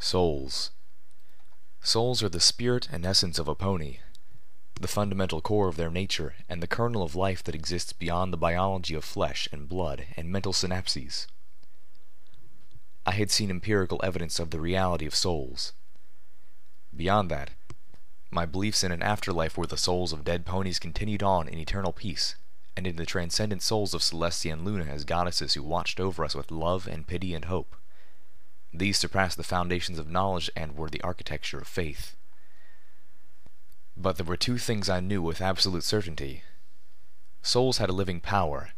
Souls. Souls are the spirit and essence of a pony, the fundamental core of their nature and the kernel of life that exists beyond the biology of flesh and blood and mental synapses. I had seen empirical evidence of the reality of souls. Beyond that, my beliefs in an afterlife where the souls of dead ponies continued on in eternal peace, and in the transcendent souls of Celestia and Luna as goddesses who watched over us with love and pity and hope. These surpassed the foundations of knowledge and were the architecture of faith. But there were two things I knew with absolute certainty. Souls had a living power,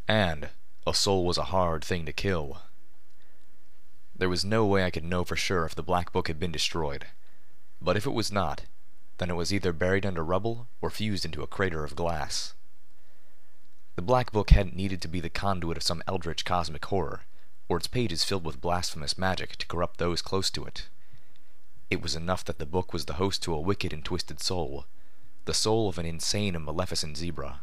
and a soul was a hard thing to kill. There was no way I could know for sure if the Black Book had been destroyed, but if it was not, then it was either buried under rubble or fused into a crater of glass. The Black Book hadn't needed to be the conduit of some eldritch cosmic horror, or its pages filled with blasphemous magic to corrupt those close to it. It was enough that the book was the host to a wicked and twisted soul, the soul of an insane and maleficent zebra.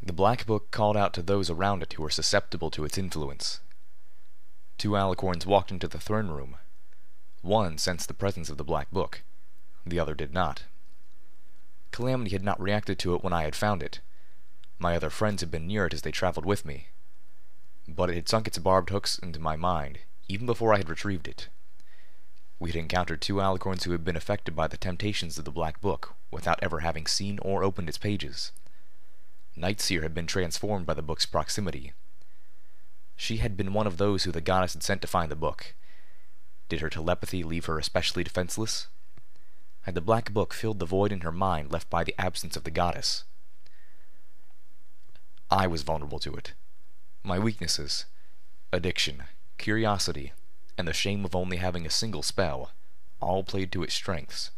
The Black Book called out to those around it who were susceptible to its influence. Two alicorns walked into the throne room. One sensed the presence of the Black Book. The other did not. Calamity had not reacted to it when I had found it. My other friends had been near it as they traveled with me. But it had sunk its barbed hooks into my mind, even before I had retrieved it. We had encountered two alicorns who had been affected by the temptations of the Black Book, without ever having seen or opened its pages. Nightseer had been transformed by the book's proximity. She had been one of those who the goddess had sent to find the book. Did her telepathy leave her especially defenseless? Had the Black Book filled the void in her mind left by the absence of the goddess? I was vulnerable to it. My weaknesses, addiction, curiosity, and the shame of only having a single spell, all played to its strengths.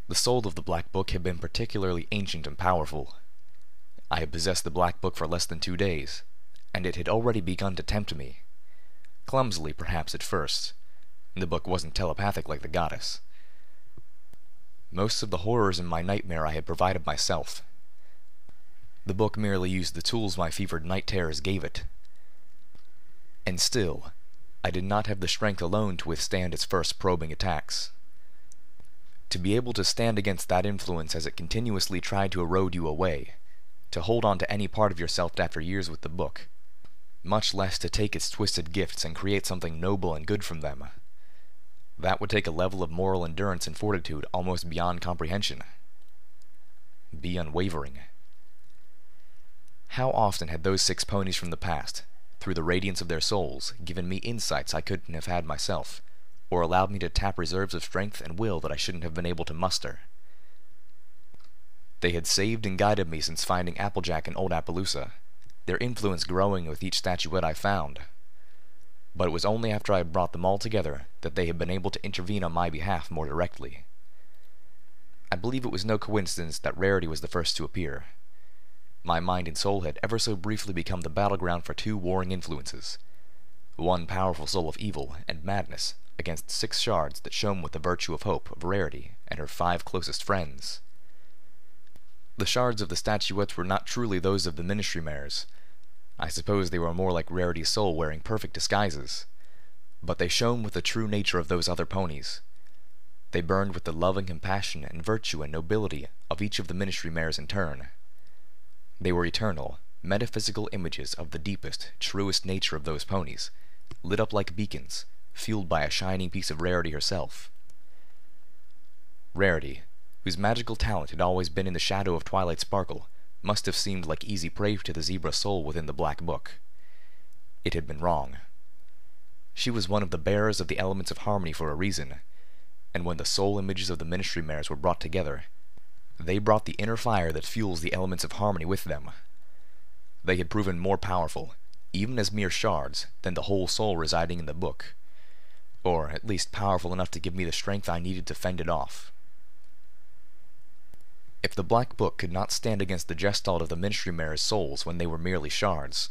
The soul of the Black Book had been particularly ancient and powerful. I had possessed the Black Book for less than 2 days, and it had already begun to tempt me. Clumsily, perhaps, at first. The book wasn't telepathic like the goddess. Most of the horrors in my nightmare I had provided myself. The book merely used the tools my fevered night terrors gave it. And still, I did not have the strength alone to withstand its first probing attacks. To be able to stand against that influence as it continuously tried to erode you away, to hold on to any part of yourself after years with the book, much less to take its twisted gifts and create something noble and good from them. That would take a level of moral endurance and fortitude almost beyond comprehension. Be unwavering. How often had those 6 ponies from the past, through the radiance of their souls, given me insights I couldn't have had myself, or allowed me to tap reserves of strength and will that I shouldn't have been able to muster. They had saved and guided me since finding Applejack in Old Appaloosa, their influence growing with each statuette I found. But it was only after I had brought them all together that they had been able to intervene on my behalf more directly. I believe it was no coincidence that Rarity was the first to appear. My mind and soul had ever so briefly become the battleground for 2 warring influences, one powerful soul of evil and madness against 6 shards that shone with the virtue of hope of Rarity and her 5 closest friends. The shards of the statuettes were not truly those of the ministry mares. I suppose they were more like Rarity's soul wearing perfect disguises, but they shone with the true nature of those other ponies. They burned with the love and compassion and virtue and nobility of each of the ministry mares in turn. They were eternal, metaphysical images of the deepest, truest nature of those ponies, lit up like beacons, fueled by a shining piece of Rarity herself. Rarity, whose magical talent had always been in the shadow of Twilight Sparkle, must have seemed like easy prey to the zebra soul within the Black Book. It had been wrong. She was one of the bearers of the elements of harmony for a reason, and when the soul images of the ministry mares were brought together, they brought the inner fire that fuels the elements of harmony with them. They had proven more powerful, even as mere shards, than the whole soul residing in the book, or at least powerful enough to give me the strength I needed to fend it off. If the Black Book could not stand against the gestalt of the ministry mares' souls when they were merely shards,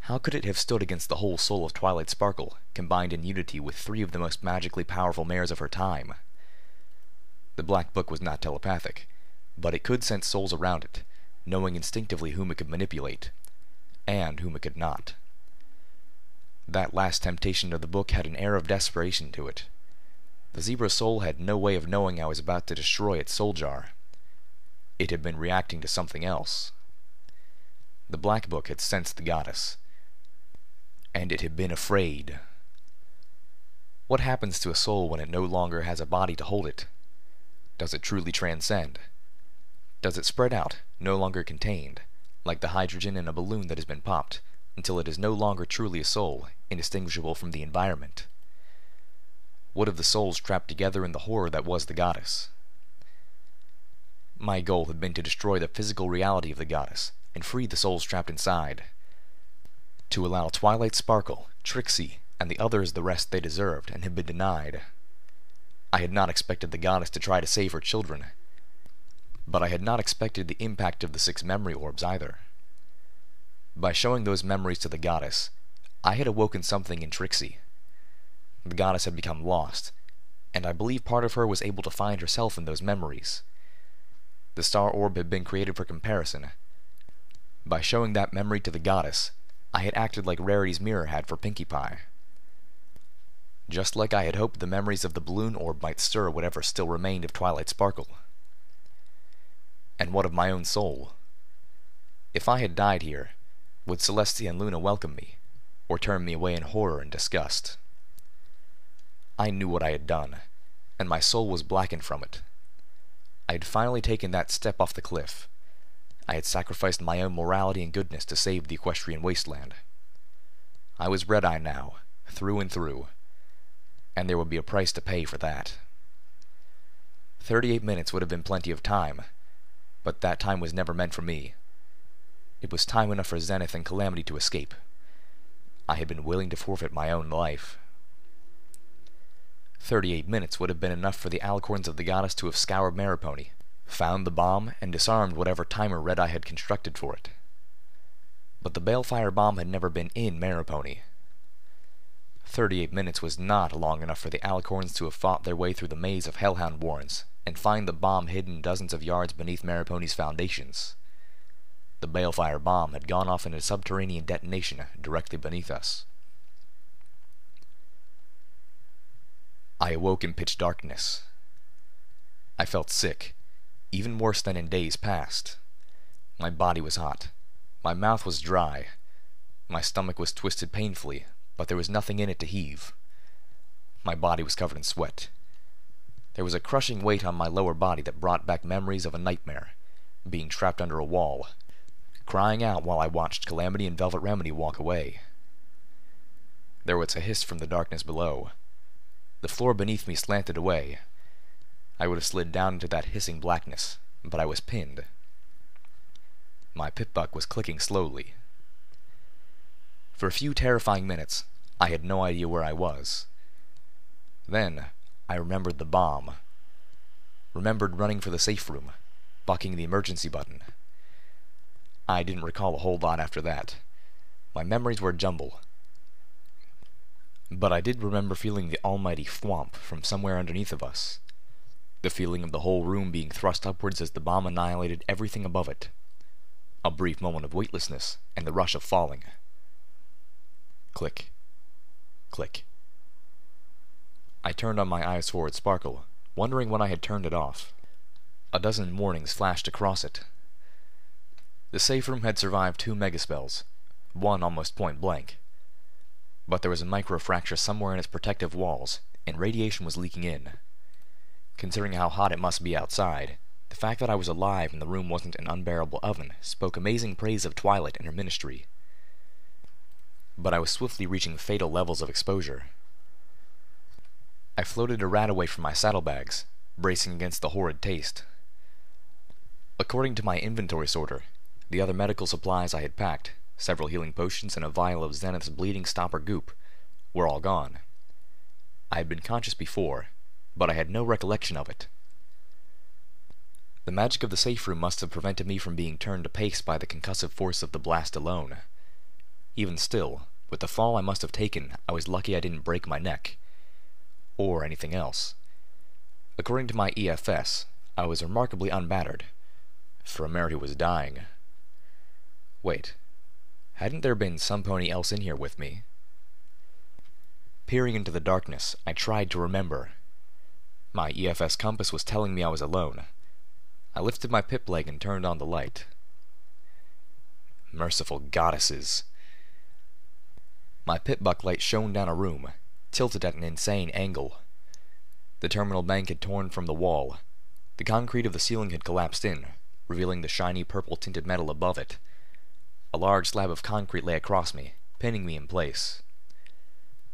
how could it have stood against the whole soul of Twilight Sparkle, combined in unity with 3 of the most magically powerful mares of her time? The Black Book was not telepathic, but it could sense souls around it, knowing instinctively whom it could manipulate, and whom it could not. That last temptation of the book had an air of desperation to it. The zebra soul had no way of knowing I was about to destroy its soul jar. It had been reacting to something else. The black book had sensed the goddess, and it had been afraid. What happens to a soul when it no longer has a body to hold it? Does it truly transcend? Does it spread out, no longer contained, like the hydrogen in a balloon that has been popped, until it is no longer truly a soul, indistinguishable from the environment? What of the souls trapped together in the horror that was the goddess? My goal had been to destroy the physical reality of the goddess, and free the souls trapped inside. To allow Twilight Sparkle, Trixie, and the others the rest they deserved, and had been denied. I had not expected the goddess to try to save her children, but I had not expected the impact of the 6 memory orbs either. By showing those memories to the goddess, I had awoken something in Trixie. The goddess had become lost, and I believe part of her was able to find herself in those memories. The star orb had been created for comparison. By showing that memory to the goddess, I had acted like Rarity's mirror had for Pinkie Pie. Just like I had hoped the memories of the balloon orb might stir whatever still remained of Twilight Sparkle. And what of my own soul? If I had died here, would Celestia and Luna welcome me, or turn me away in horror and disgust? I knew what I had done, and my soul was blackened from it. I had finally taken that step off the cliff. I had sacrificed my own morality and goodness to save the equestrian wasteland. I was red-eye now, through and through, and there would be a price to pay for that. 38 minutes would have been plenty of time, but that time was never meant for me. It was time enough for Zenith and Calamity to escape. I had been willing to forfeit my own life. 38 minutes would have been enough for the alicorns of the goddess to have scoured Maripony, found the bomb, and disarmed whatever timer Red-Eye had constructed for it. But the Balefire bomb had never been in Maripony. 38 minutes was not long enough for the alicorns to have fought their way through the maze of Hellhound warrens and find the bomb hidden dozens of yards beneath Maripony's foundations. The Balefire bomb had gone off in a subterranean detonation directly beneath us. I awoke in pitch darkness. I felt sick, even worse than in days past. My body was hot. My mouth was dry. My stomach was twisted painfully, but there was nothing in it to heave. My body was covered in sweat. There was a crushing weight on my lower body that brought back memories of a nightmare, being trapped under a wall, crying out while I watched Calamity and Velvet Remedy walk away. There was a hiss from the darkness below. The floor beneath me slanted away. I would have slid down into that hissing blackness, but I was pinned. My pip-buck was clicking slowly. For a few terrifying minutes, I had no idea where I was. Then, I remembered the bomb. Remembered running for the safe room, bucking the emergency button. I didn't recall a whole lot after that. My memories were a jumble. But I did remember feeling the almighty thwomp from somewhere underneath of us. The feeling of the whole room being thrust upwards as the bomb annihilated everything above it. A brief moment of weightlessness, and the rush of falling. Click. Click. I turned on my eyes toward Sparkle, wondering when I had turned it off. A dozen warnings flashed across it. The safe room had survived 2 megaspells, one almost point blank. But there was a microfracture somewhere in its protective walls, and radiation was leaking in. Considering how hot it must be outside, the fact that I was alive and the room wasn't an unbearable oven spoke amazing praise of Twilight and her ministry. But I was swiftly reaching fatal levels of exposure. I floated a rat away from my saddlebags, bracing against the horrid taste. According to my inventory sorter, the other medical supplies I had packed, several healing potions and a vial of Zenith's bleeding stopper goop, were all gone. I had been conscious before, but I had no recollection of it. The magic of the safe room must have prevented me from being turned to paste by the concussive force of the blast alone. Even still, with the fall I must have taken, I was lucky I didn't break my neck. Or anything else. According to my EFS, I was remarkably unbattered, for a mare who was dying. Wait, hadn't there been some pony else in here with me? Peering into the darkness, I tried to remember. My EFS compass was telling me I was alone. I lifted my pip leg and turned on the light. Merciful goddesses. My pip-buck light shone down a room, tilted at an insane angle. The terminal bank had torn from the wall. The concrete of the ceiling had collapsed in, revealing the shiny purple-tinted metal above it. A large slab of concrete lay across me, pinning me in place.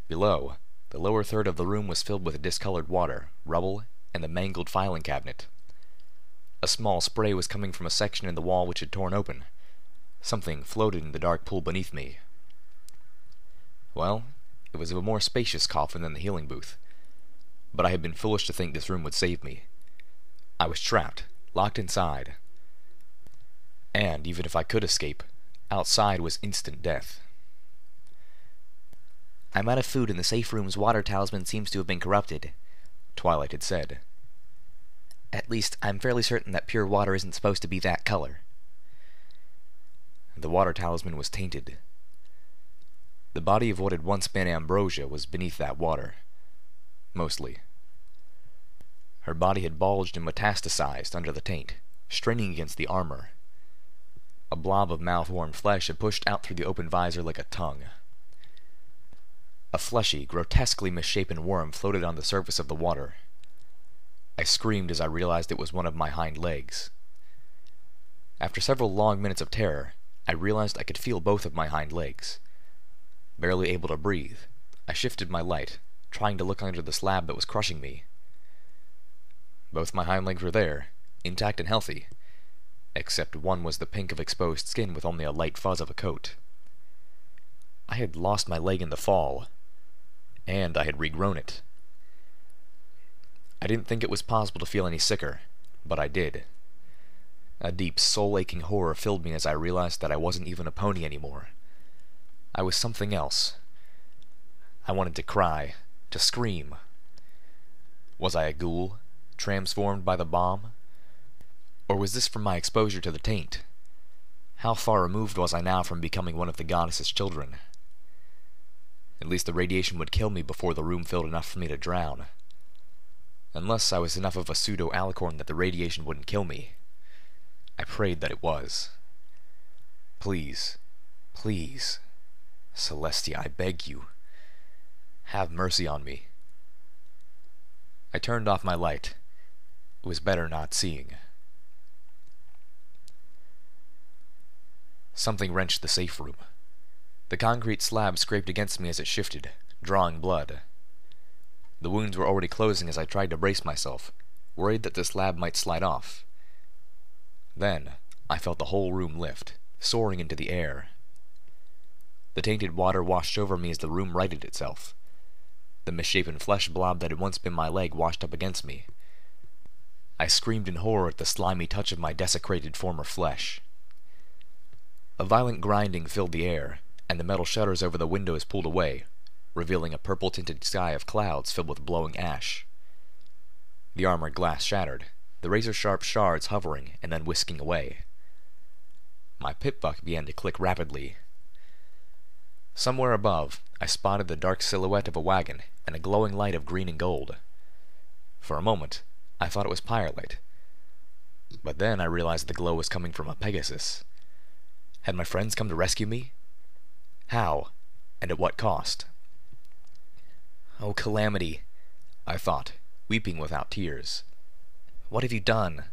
Below, the lower third of the room was filled with discolored water, rubble, and the mangled filing cabinet. A small spray was coming from a section in the wall which had torn open. Something floated in the dark pool beneath me. Well, it was a more spacious coffin than the healing booth, but I had been foolish to think this room would save me. I was trapped, locked inside. And even if I could escape, outside was instant death. "I'm out of food and the safe room's water talisman seems to have been corrupted," Twilight had said. "At least, I'm fairly certain that pure water isn't supposed to be that color." The water talisman was tainted. The body of what had once been Ambrosia was beneath that water. Mostly. Her body had bulged and metastasized under the taint, straining against the armor. A blob of mouth-worn flesh had pushed out through the open visor like a tongue. A fleshy, grotesquely misshapen worm floated on the surface of the water. I screamed as I realized it was one of my hind legs. After several long minutes of terror, I realized I could feel both of my hind legs. Barely able to breathe, I shifted my light, trying to look under the slab that was crushing me. Both my hind legs were there, intact and healthy, except one was the pink of exposed skin with only a light fuzz of a coat. I had lost my leg in the fall, and I had regrown it. I didn't think it was possible to feel any sicker, but I did. A deep, soul-aching horror filled me as I realized that I wasn't even a pony anymore. I was something else. I wanted to cry, to scream. Was I a ghoul, transformed by the bomb? Or was this from my exposure to the taint? How far removed was I now from becoming one of the goddess's children? At least the radiation would kill me before the room filled enough for me to drown. Unless I was enough of a pseudo-alicorn that the radiation wouldn't kill me. I prayed that it was. Please, please, Celestia, I beg you, have mercy on me. I turned off my light. It was better not seeing. Something wrenched the safe room. The concrete slab scraped against me as it shifted, drawing blood. The wounds were already closing as I tried to brace myself, worried that the slab might slide off. Then, I felt the whole room lift, soaring into the air. The tainted water washed over me as the room righted itself. The misshapen flesh blob that had once been my leg washed up against me. I screamed in horror at the slimy touch of my desecrated former flesh. A violent grinding filled the air, and the metal shutters over the windows pulled away, revealing a purple-tinted sky of clouds filled with blowing ash. The armored glass shattered, the razor-sharp shards hovering and then whisking away. My pip-buck began to click rapidly. Somewhere above, I spotted the dark silhouette of a wagon and a glowing light of green and gold. For a moment, I thought it was Pyrelight. But then I realized the glow was coming from a Pegasus. Had my friends come to rescue me? How? And at what cost? "Oh, Calamity," I thought, weeping without tears. "What have you done?"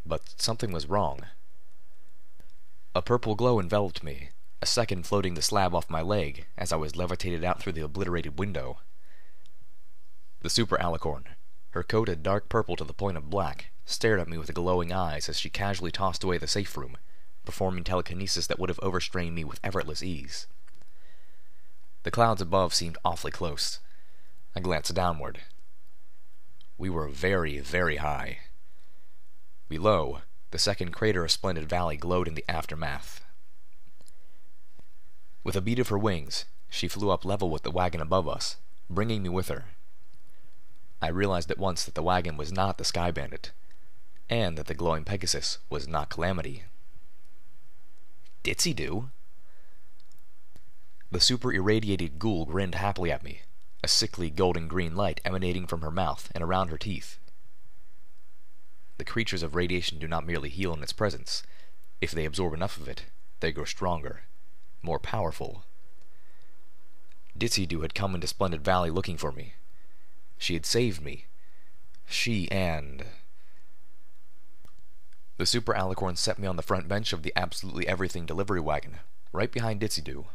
But something was wrong. A purple glow enveloped me, a second floating the slab off my leg as I was levitated out through the obliterated window. The super alicorn, her coat a dark purple to the point of black, stared at me with glowing eyes as she casually tossed away the safe room, performing telekinesis that would have overstrained me with effortless ease. The clouds above seemed awfully close. I glanced downward. We were very, very high. Below, the second crater of Splendid Valley glowed in the aftermath. With a beat of her wings, she flew up level with the wagon above us, bringing me with her. I realized at once that the wagon was not the Sky Bandit, and that the glowing Pegasus was not Calamity. Ditsy-do? The super-irradiated ghoul grinned happily at me, a sickly golden-green light emanating from her mouth and around her teeth. The creatures of radiation do not merely heal in its presence. If they absorb enough of it, they grow stronger, more powerful. Ditzy-Doo had come into Splendid Valley looking for me. She had saved me. She and... The Super Alicorn set me on the front bench of the Absolutely Everything delivery wagon, right behind Ditzy-Doo.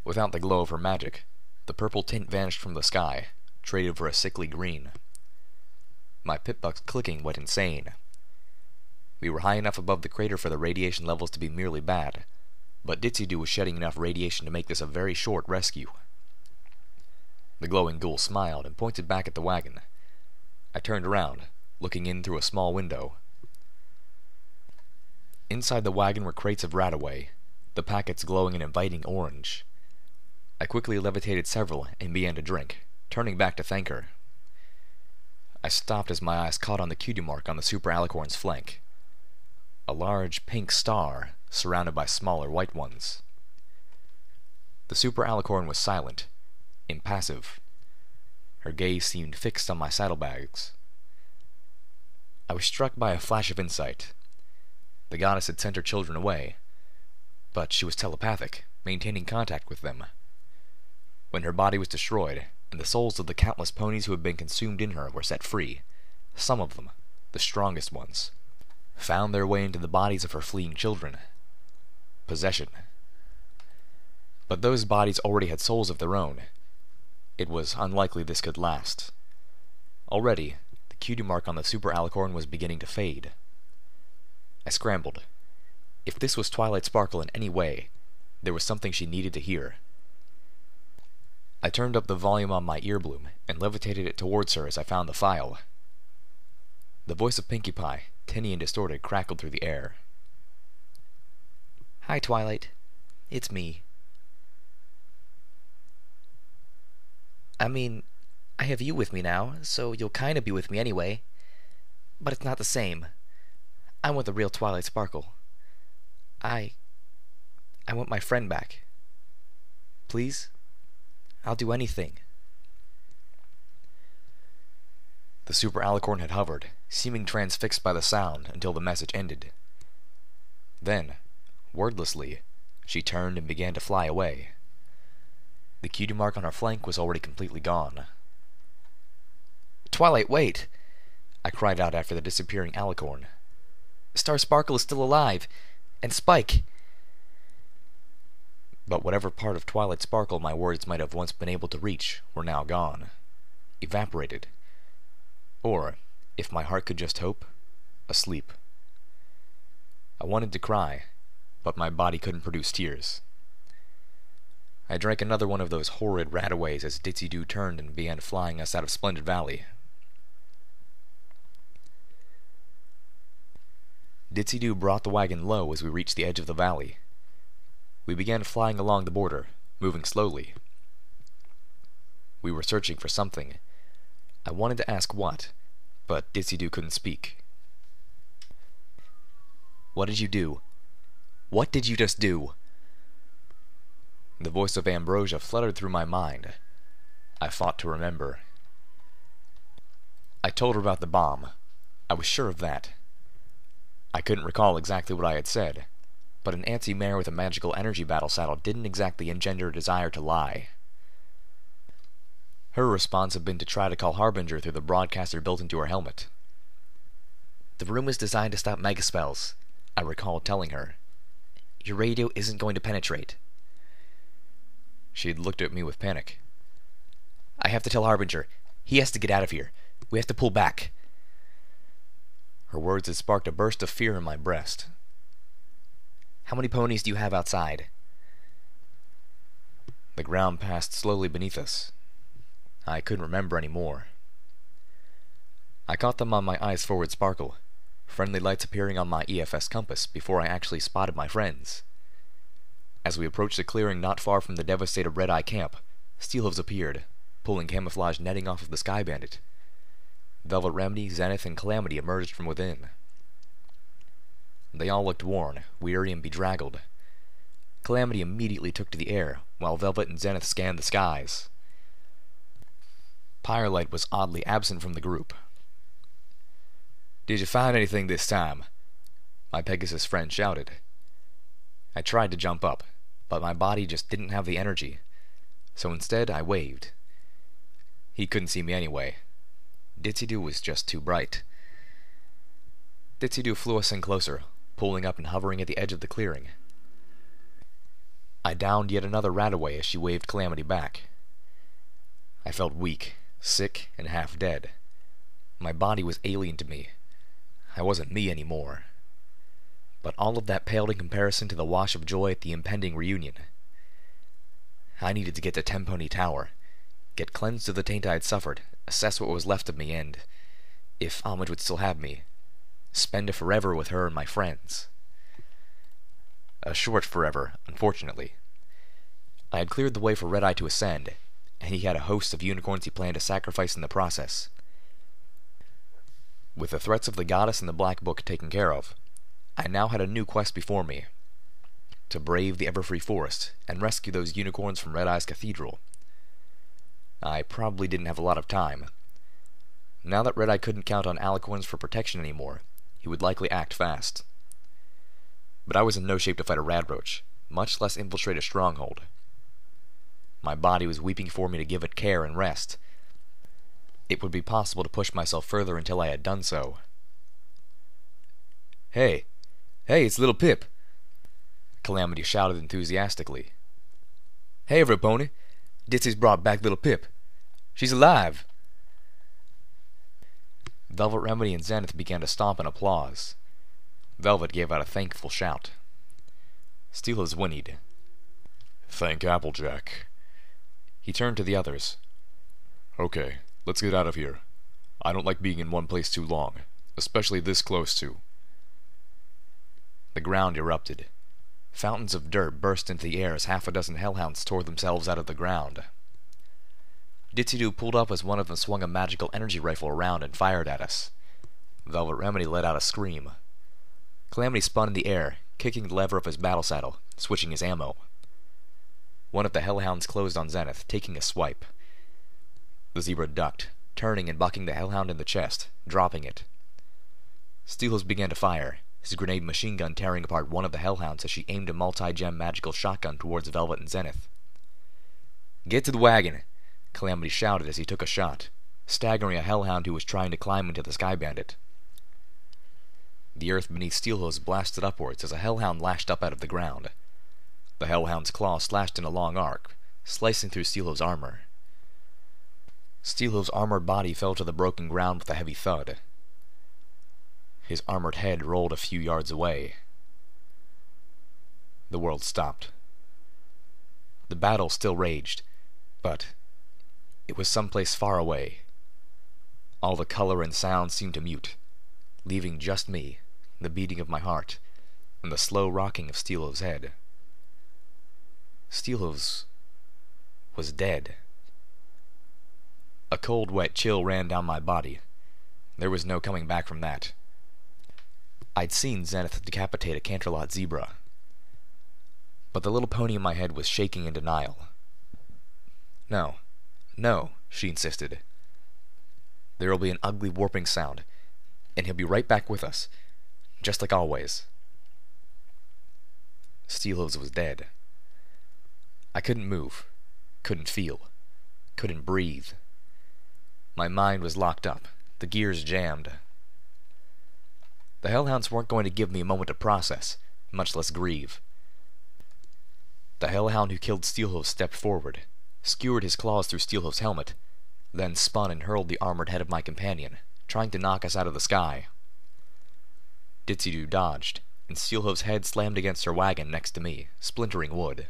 Without the glow of her magic, the purple tint vanished from the sky, traded for a sickly green. My pip-bucks clicking went insane. We were high enough above the crater for the radiation levels to be merely bad, but Ditzy-Doo was shedding enough radiation to make this a very short rescue. The glowing ghoul smiled and pointed back at the wagon. I turned around, looking in through a small window. Inside the wagon were crates of Radaway, the packets glowing an inviting orange. I quickly levitated several and began to drink, turning back to thank her. I stopped as my eyes caught on the cutie mark on the Super Alicorn's flank. A large pink star, surrounded by smaller white ones. The Super Alicorn was silent, impassive. Her gaze seemed fixed on my saddlebags. I was struck by a flash of insight. The goddess had sent her children away, but she was telepathic, maintaining contact with them. When her body was destroyed, and the souls of the countless ponies who had been consumed in her were set free, some of them, the strongest ones, found their way into the bodies of her fleeing children. Possession. But those bodies already had souls of their own. It was unlikely this could last. Already, the cutie mark on the Super Alicorn was beginning to fade. I scrambled. If this was Twilight Sparkle in any way, there was something she needed to hear. I turned up the volume on my earbloom and levitated it towards her as I found the file. The voice of Pinkie Pie, tinny and distorted, crackled through the air. Hi, Twilight. It's me. I mean, I have you with me now, so you'll kinda be with me anyway. But it's not the same. I want the real Twilight Sparkle. I want my friend back. Please? I'll do anything. The Super Alicorn had hovered, seeming transfixed by the sound until the message ended. Then, wordlessly, she turned and began to fly away. The cutie mark on her flank was already completely gone. Twilight, wait! I cried out after the disappearing Alicorn. Star Sparkle is still alive, and Spike. But whatever part of Twilight Sparkle my words might have once been able to reach were now gone, evaporated. Or, if my heart could just hope, asleep. I wanted to cry, but my body couldn't produce tears. I drank another one of those horrid Radaways as Ditzy-Doo turned and began flying us out of Splendid Valley. Ditzy-Doo brought the wagon low as we reached the edge of the valley. We began flying along the border, moving slowly. We were searching for something. I wanted to ask what, but Ditzy-Doo couldn't speak. What did you do? What did you just do? The voice of Ambrosia fluttered through my mind. I fought to remember. I told her about the bomb. I was sure of that. I couldn't recall exactly what I had said, but an antsy mare with a magical energy battle saddle didn't exactly engender a desire to lie. Her response had been to try to call Harbinger through the broadcaster built into her helmet. The room is designed to stop megaspells, I recalled telling her. Your radio isn't going to penetrate. She had looked at me with panic. I have to tell Harbinger. He has to get out of here. We have to pull back. Her words had sparked a burst of fear in my breast. How many ponies do you have outside? The ground passed slowly beneath us. I couldn't remember any more. I caught them on my eyes forward sparkle, friendly lights appearing on my EFS compass before I actually spotted my friends. As we approached a clearing not far from the devastated Red Eye camp, Steelhooves appeared, pulling camouflage netting off of the Sky Bandit. Velvet Remedy, Zenith, and Calamity emerged from within. They all looked worn, weary, and bedraggled. Calamity immediately took to the air, while Velvet and Zenith scanned the skies. Firelight was oddly absent from the group. "Did you find anything this time?" my Pegasus friend shouted. I tried to jump up, but my body just didn't have the energy, so instead I waved. He couldn't see me anyway. Ditzy-Doo was just too bright. Ditzy-Doo flew us in closer, pulling up and hovering at the edge of the clearing. I downed yet another rat-away as she waved Calamity back. I felt weak, sick, and half dead. My body was alien to me. I wasn't me anymore. But all of that paled in comparison to the wash of joy at the impending reunion. I needed to get to Tempony Tower, get cleansed of the taint I had suffered, assess what was left of me, and, if Homage would still have me, spend it forever with her and my friends. A short forever, unfortunately. I had cleared the way for Red-Eye to ascend, and he had a host of unicorns he planned to sacrifice in the process. With the threats of the goddess and the Black Book taken care of, I now had a new quest before me: to brave the Everfree Forest and rescue those unicorns from Red-Eye's cathedral. I probably didn't have a lot of time. Now that Red-Eye couldn't count on Alicorns for protection anymore, he would likely act fast. But I was in no shape to fight a Radroach, much less infiltrate a stronghold. My body was weeping for me to give it care and rest. It would be possible to push myself further until I had done so. "Hey! Hey, it's little Pip!" Calamity shouted enthusiastically. "Hey, Everpony! Ditzy's brought back little Pip. She's alive!" Velvet, Remedy, and Zenith began to stomp in applause. Velvet gave out a thankful shout. Steelhooves whinnied. "Thank Applejack." He turned to the others. "Okay, let's get out of here. I don't like being in one place too long, especially this close to." The ground erupted. Fountains of dirt burst into the air as half a dozen hellhounds tore themselves out of the ground. Ditzy-Doo pulled up as one of them swung a magical energy rifle around and fired at us. Velvet Remedy let out a scream. Calamity spun in the air, kicking the lever of his battle saddle, switching his ammo. One of the hellhounds closed on Zenith, taking a swipe. The zebra ducked, turning and bucking the hellhound in the chest, dropping it. Steelhooves began to fire, his grenade machine gun tearing apart one of the hellhounds as she aimed a multi-gem magical shotgun towards Velvet and Zenith. "Get to the wagon!" Calamity shouted as he took a shot, staggering a hellhound who was trying to climb into the Sky Bandit. The earth beneath Steelhooves blasted upwards as a hellhound lashed up out of the ground. The hellhound's claw slashed in a long arc, slicing through Steelhooves' armor. Steelhooves' armored body fell to the broken ground with a heavy thud. His armored head rolled a few yards away. The world stopped. The battle still raged, but it was someplace far away. All the color and sound seemed to mute, leaving just me, the beating of my heart, and the slow rocking of Steelhooves' head. Steelhooves was dead. A cold, wet chill ran down my body. There was no coming back from that. I'd seen Zenith decapitate a Canterlot zebra, but the little pony in my head was shaking in denial. "No, no," she insisted. "There will be an ugly warping sound, and he'll be right back with us, just like always." Steelhooves was dead. I couldn't move, couldn't feel, couldn't breathe. My mind was locked up, the gears jammed. The hellhounds weren't going to give me a moment to process, much less grieve. The hellhound who killed Steelhooves stepped forward, skewered his claws through Steelhooves' helmet, then spun and hurled the armored head of my companion, trying to knock us out of the sky. Ditzy-Doo dodged, and Steelhooves' head slammed against her wagon next to me, splintering wood.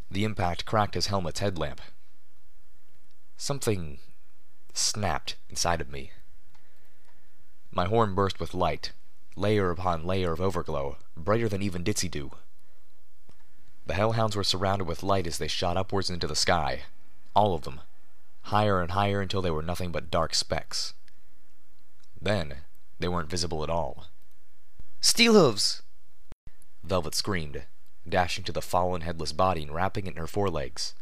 The impact cracked his helmet's headlamp. Something snapped inside of me. My horn burst with light, layer upon layer of overglow, brighter than even Ditzy-Doo. The hellhounds were surrounded with light as they shot upwards into the sky, all of them, higher and higher until they were nothing but dark specks. Then, they weren't visible at all. "Steelhooves!" Velvet screamed, dashing to the fallen headless body and wrapping it in her forelegs.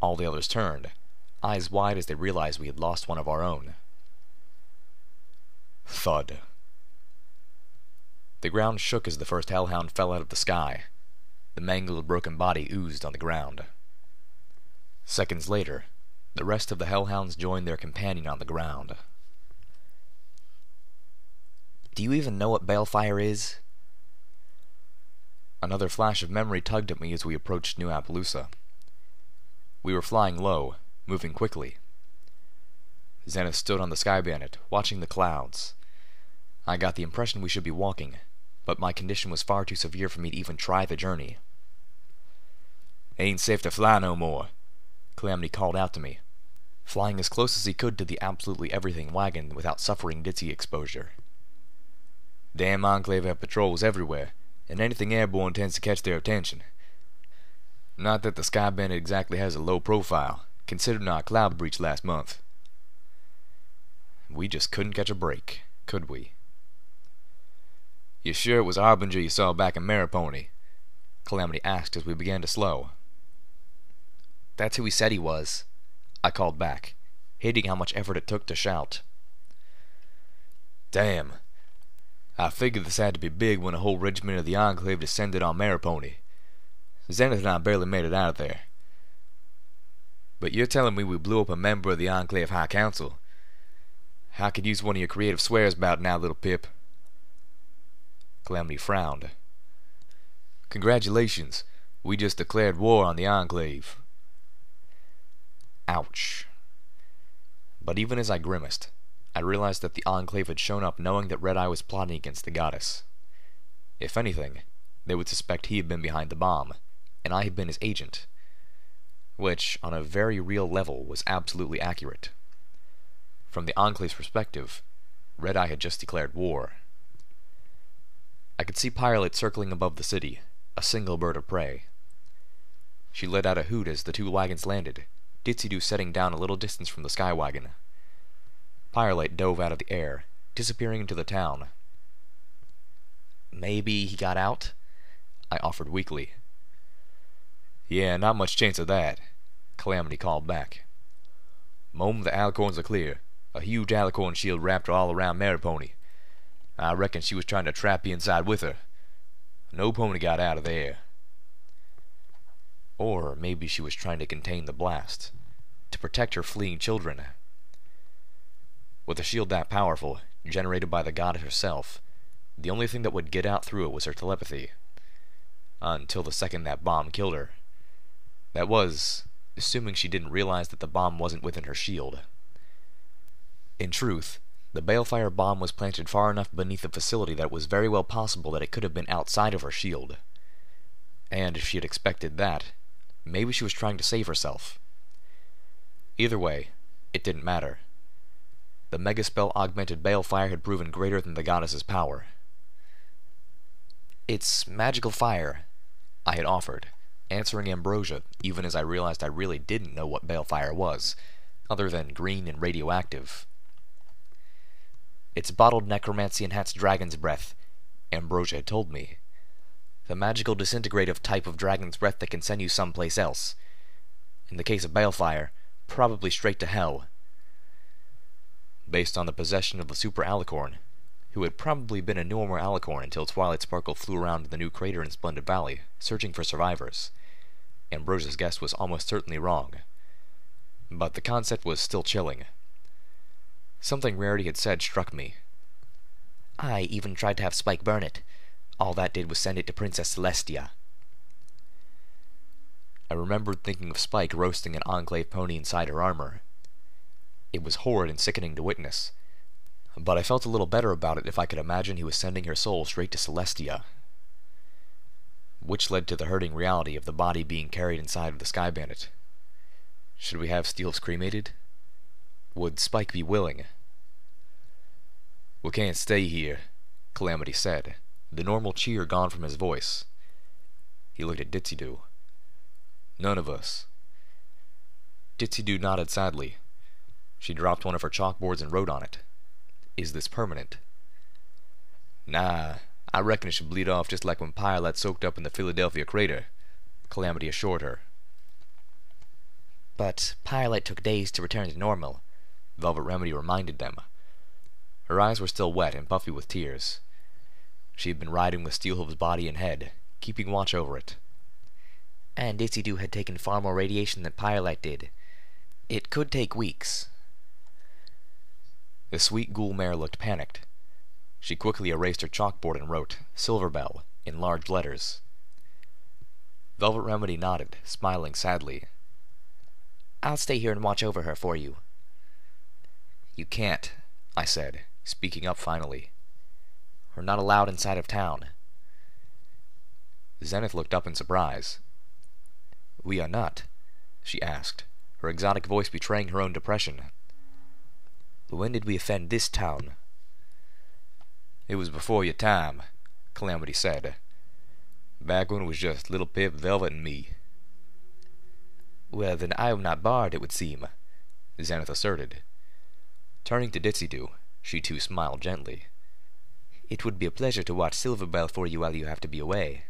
All the others turned, eyes wide as they realized we had lost one of our own. Thud. The ground shook as the first hellhound fell out of the sky. The mangled, broken body oozed on the ground. Seconds later, the rest of the hellhounds joined their companion on the ground. Do you even know what balefire is? Another flash of memory tugged at me as we approached New Appaloosa. We were flying low, moving quickly. Zenith stood on the sky bannet, watching the clouds. I got the impression we should be walking, but my condition was far too severe for me to even try the journey. Ain't safe to fly no more, Calamity called out to me, flying as close as he could to the absolutely everything wagon without suffering Ditzy exposure. Damn Enclave have patrols everywhere, and anything airborne tends to catch their attention. Not that the Sky Bandit exactly has a low profile, considering our cloud breach last month. We just couldn't catch a break, could we? You sure it was Harbinger you saw back in Maripony? Calamity asked as we began to slow. That's who he said he was, I called back, hating how much effort it took to shout. Damn. I figured this had to be big when a whole regiment of the Enclave descended on Maripony. Zenith and I barely made it out of there. But you're telling me we blew up a member of the Enclave High Council? I could use one of your creative swears about now, little Pip. Calamity frowned. Congratulations. We just declared war on the Enclave. Ouch. But even as I grimaced, I realized that the Enclave had shown up knowing that Red Eye was plotting against the goddess. If anything, they would suspect he had been behind the bomb, and I had been his agent. Which, on a very real level, was absolutely accurate. From the Enclave's perspective, Red Eye had just declared war. I could see Pilot circling above the city, a single bird of prey. She let out a hoot as the two wagons landed, Ditzy setting down a little distance from the sky wagon. Pilot dove out of the air, disappearing into the town. Maybe he got out? I offered weakly. Yeah, not much chance of that, Calamity called back. Mome, the alicorns are clear. A huge alicorn shield wrapped her all around Maripony. I reckon she was trying to trap you inside with her. No pony got out of there. Or maybe she was trying to contain the blast, to protect her fleeing children. With a shield that powerful, generated by the goddess herself, the only thing that would get out through it was her telepathy. Until the second that bomb killed her. That was, assuming she didn't realize that the bomb wasn't within her shield. In truth, the balefire bomb was planted far enough beneath the facility that it was very well possible that it could have been outside of her shield. And if she had expected that, maybe she was trying to save herself. Either way, it didn't matter. The megaspell augmented balefire had proven greater than the goddess's power. It's magical fire, I had offered, answering Ambrosia even as I realized I really didn't know what balefire was, other than green and radioactive. It's bottled necromancy enhanced dragon's breath, Ambrosia had told me. The magical disintegrative type of dragon's breath that can send you someplace else. In the case of balefire, probably straight to hell. Based on the possession of the super alicorn, who had probably been a normal alicorn until Twilight Sparkle flew around the new crater in Splendid Valley, searching for survivors. Ambrosia's guess was almost certainly wrong. But the concept was still chilling. Something Rarity had said struck me. I even tried to have Spike burn it. All that did was send it to Princess Celestia. I remembered thinking of Spike roasting an Enclave pony inside her armor. It was horrid and sickening to witness, but I felt a little better about it if I could imagine he was sending her soul straight to Celestia. Which led to the hurting reality of the body being carried inside of the Sky Bandit. Should we have Steels cremated? Would Spike be willing? We can't stay here, Calamity said, the normal cheer gone from his voice. He looked at Ditzy. None of us. Ditzy nodded sadly. She dropped one of her chalkboards and wrote on it. Is this permanent? Nah, I reckon it should bleed off just like when Pilot soaked up in the Philadelphia crater, Calamity assured her. But Pyrelight took days to return to normal, Velvet Remedy reminded them. Her eyes were still wet and puffy with tears. She had been riding with Steelhooves' body and head, keeping watch over it. And Ditsy-Doo had taken far more radiation than Pyrelight did. It could take weeks. The sweet ghoul mare looked panicked. She quickly erased her chalkboard and wrote, Silver Bell, in large letters. Velvet Remedy nodded, smiling sadly. I'll stay here and watch over her for you. You can't, I said, speaking up finally. We're not allowed inside of town. Zenith looked up in surprise. We are not, she asked, her exotic voice betraying her own depression. When did we offend this town? It was before your time, Calamity said. Back when it was just Little Pip, Velvet, and me. Well, then I am not barred, it would seem, Zenith asserted. Turning to Ditsy-Doo, she too smiled gently. It would be a pleasure to watch Silver Bell for you while you have to be away.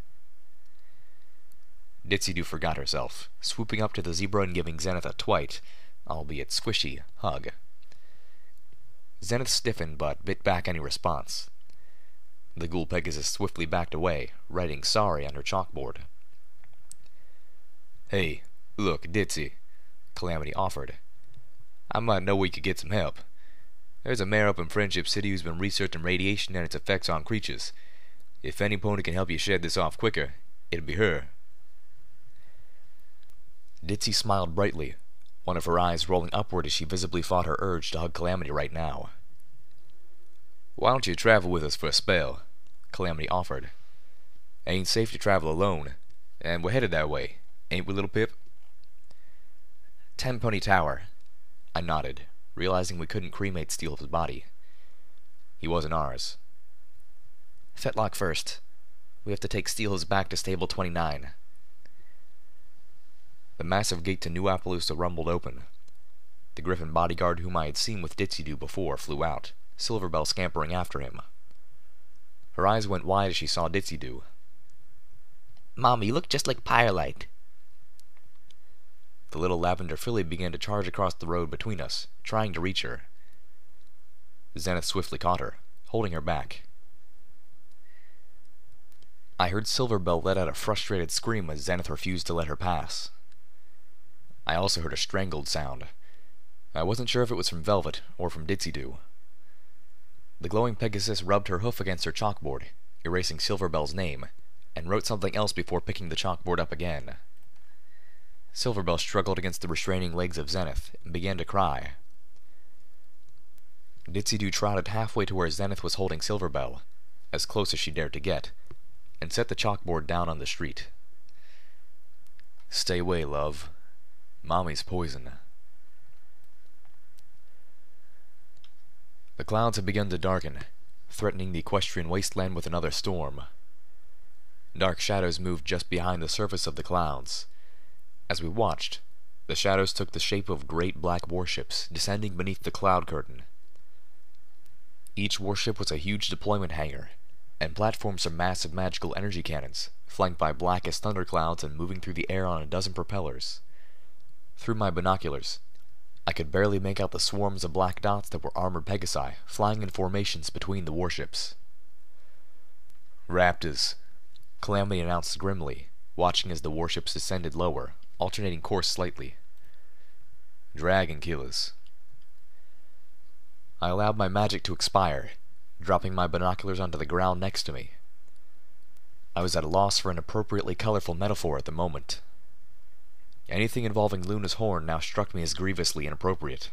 Ditsy-Doo forgot herself, swooping up to the zebra and giving Zenith a twite, albeit squishy, hug. Zenith stiffened but bit back any response. The ghoul Pegasus swiftly backed away, writing sorry on her chalkboard. Hey, look, Ditsy, Calamity offered. I might know where you could get some help. There's a mare up in Friendship City who's been researching radiation and its effects on creatures. If any pony can help you shed this off quicker, it'll be her. Ditsy smiled brightly, one of her eyes rolling upward as she visibly fought her urge to hug Calamity right now. Why don't you travel with us for a spell? Calamity offered. Ain't safe to travel alone, and we're headed that way, ain't we, Little Pip? 10 Pony Tower. I nodded, realizing we couldn't cremate Steelhooves' body. He wasn't ours. Fetlock first. We have to take Steelhooves back to Stable 29. The massive gate to New Appaloosa rumbled open. The griffin bodyguard whom I had seen with Ditsy-Doo before flew out, Silver Bell scampering after him. Her eyes went wide as she saw Ditsy-Doo. Mom, you look just like Pyrelight. The little lavender filly began to charge across the road between us, trying to reach her. Zenith swiftly caught her, holding her back. I heard Silver Bell let out a frustrated scream as Zenith refused to let her pass. I also heard a strangled sound. I wasn't sure if it was from Velvet or from Ditsy-Doo. The glowing Pegasus rubbed her hoof against her chalkboard, erasing Silver Bell's name, and wrote something else before picking the chalkboard up again. Silver Bell struggled against the restraining legs of Zenith and began to cry. Ditsy-Doo trotted halfway to where Zenith was holding Silver Bell, as close as she dared to get, and set the chalkboard down on the street. Stay away, love. Mommy's poison. The clouds had begun to darken, threatening the equestrian wasteland with another storm. Dark shadows moved just behind the surface of the clouds. As we watched, the shadows took the shape of great black warships descending beneath the cloud curtain. Each warship was a huge deployment hangar, and platforms of massive magical energy cannons, flanked by black as thunderclouds and moving through the air on a dozen propellers. Through my binoculars, I could barely make out the swarms of black dots that were armored Pegasi, flying in formations between the warships. Raptors, Calamity announced grimly, watching as the warships descended lower, alternating course slightly. Dragon killers. I allowed my magic to expire, dropping my binoculars onto the ground next to me. I was at a loss for an appropriately colorful metaphor at the moment. Anything involving Luna's horn now struck me as grievously inappropriate.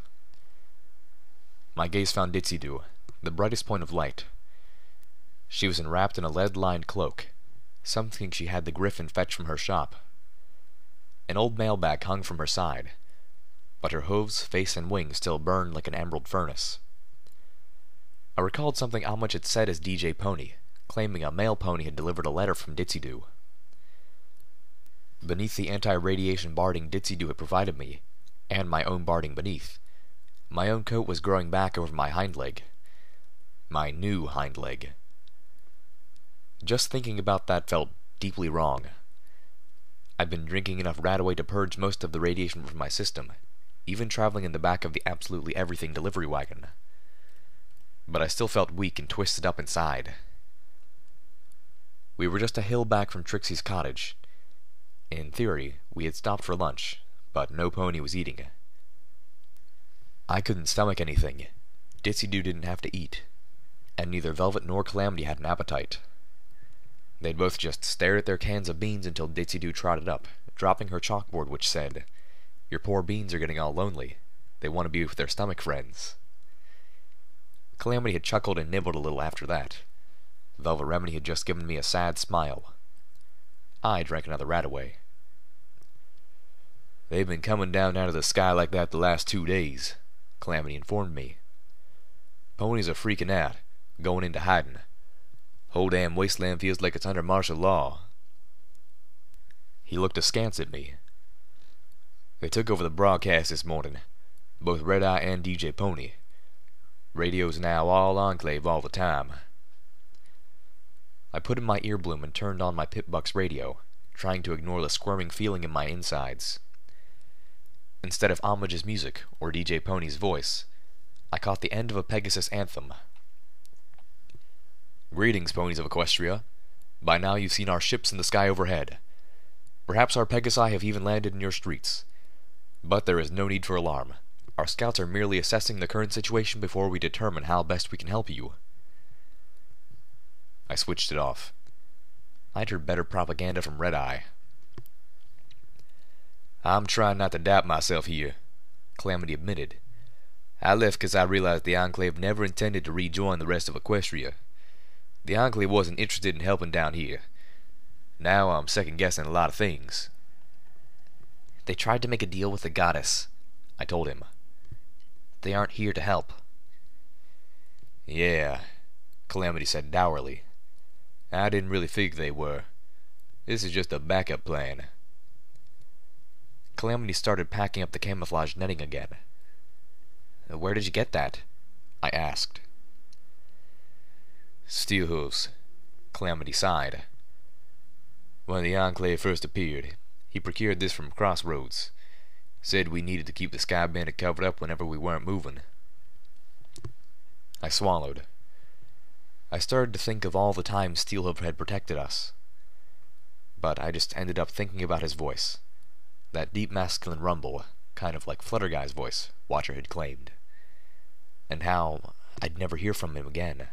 My gaze found Ditsy-Doo, the brightest point of light. She was enwrapped in a lead-lined cloak, something she had the griffin fetch from her shop. An old mailbag hung from her side, but her hooves, face, and wings still burned like an emerald furnace. I recalled something Almich had said as DJ Pony, claiming a male pony had delivered a letter from Ditsy-Doo. Beneath the anti-radiation barding Ditsy-Doo had provided me, and my own barding beneath, my own coat was growing back over my hind leg. My new hind leg. Just thinking about that felt deeply wrong. I'd been drinking enough Radaway to purge most of the radiation from my system, even traveling in the back of the Absolutely Everything delivery wagon. But I still felt weak and twisted up inside. We were just a hill back from Trixie's cottage. In theory, we had stopped for lunch, but no pony was eating. I couldn't stomach anything. Ditsy-Doo didn't have to eat, and neither Velvet nor Calamity had an appetite. They'd both just stared at their cans of beans until Ditsy-Doo trotted up, dropping her chalkboard which said, "Your poor beans are getting all lonely. They want to be with their stomach friends." Calamity had chuckled and nibbled a little after that. Velvet Remedy had just given me a sad smile. I drank another Radaway. "They've been coming down out of the sky like that the last 2 days," Calamity informed me. "Ponies are freaking out, going into hiding. Whole damn wasteland feels like it's under martial law." He looked askance at me. "They took over the broadcast this morning, both Red Eye and DJ Pony. Radio's now all Enclave all the time." I put in my earbloom and turned on my Pip-Buck's radio, trying to ignore the squirming feeling in my insides. Instead of Homage's music or DJ Pony's voice, I caught the end of a Pegasus anthem. "Greetings, ponies of Equestria. By now you've seen our ships in the sky overhead. Perhaps our Pegasi have even landed in your streets. But there is no need for alarm. Our scouts are merely assessing the current situation before we determine how best we can help you." I switched it off. I'd heard better propaganda from Red Eye. "I'm trying not to doubt myself here," Calamity admitted. "I left because I realized the Enclave never intended to rejoin the rest of Equestria. The Enclave wasn't interested in helping down here. Now I'm second-guessing a lot of things." "They tried to make a deal with the goddess," I told him. "They aren't here to help." "Yeah," Calamity said dourly. "I didn't really figure they were. This is just a backup plan." Calamity started packing up the camouflage netting again. "Where did you get that?" I asked. "Steel hooves," Calamity sighed. "When the Enclave first appeared, he procured this from Crossroads. Said we needed to keep the Sky Bandit covered up whenever we weren't moving." I swallowed. I started to think of all the times Steelhoof had protected us. But I just ended up thinking about his voice. That deep masculine rumble, kind of like Flutterguy's voice, Watcher had claimed. And how I'd never hear from him again.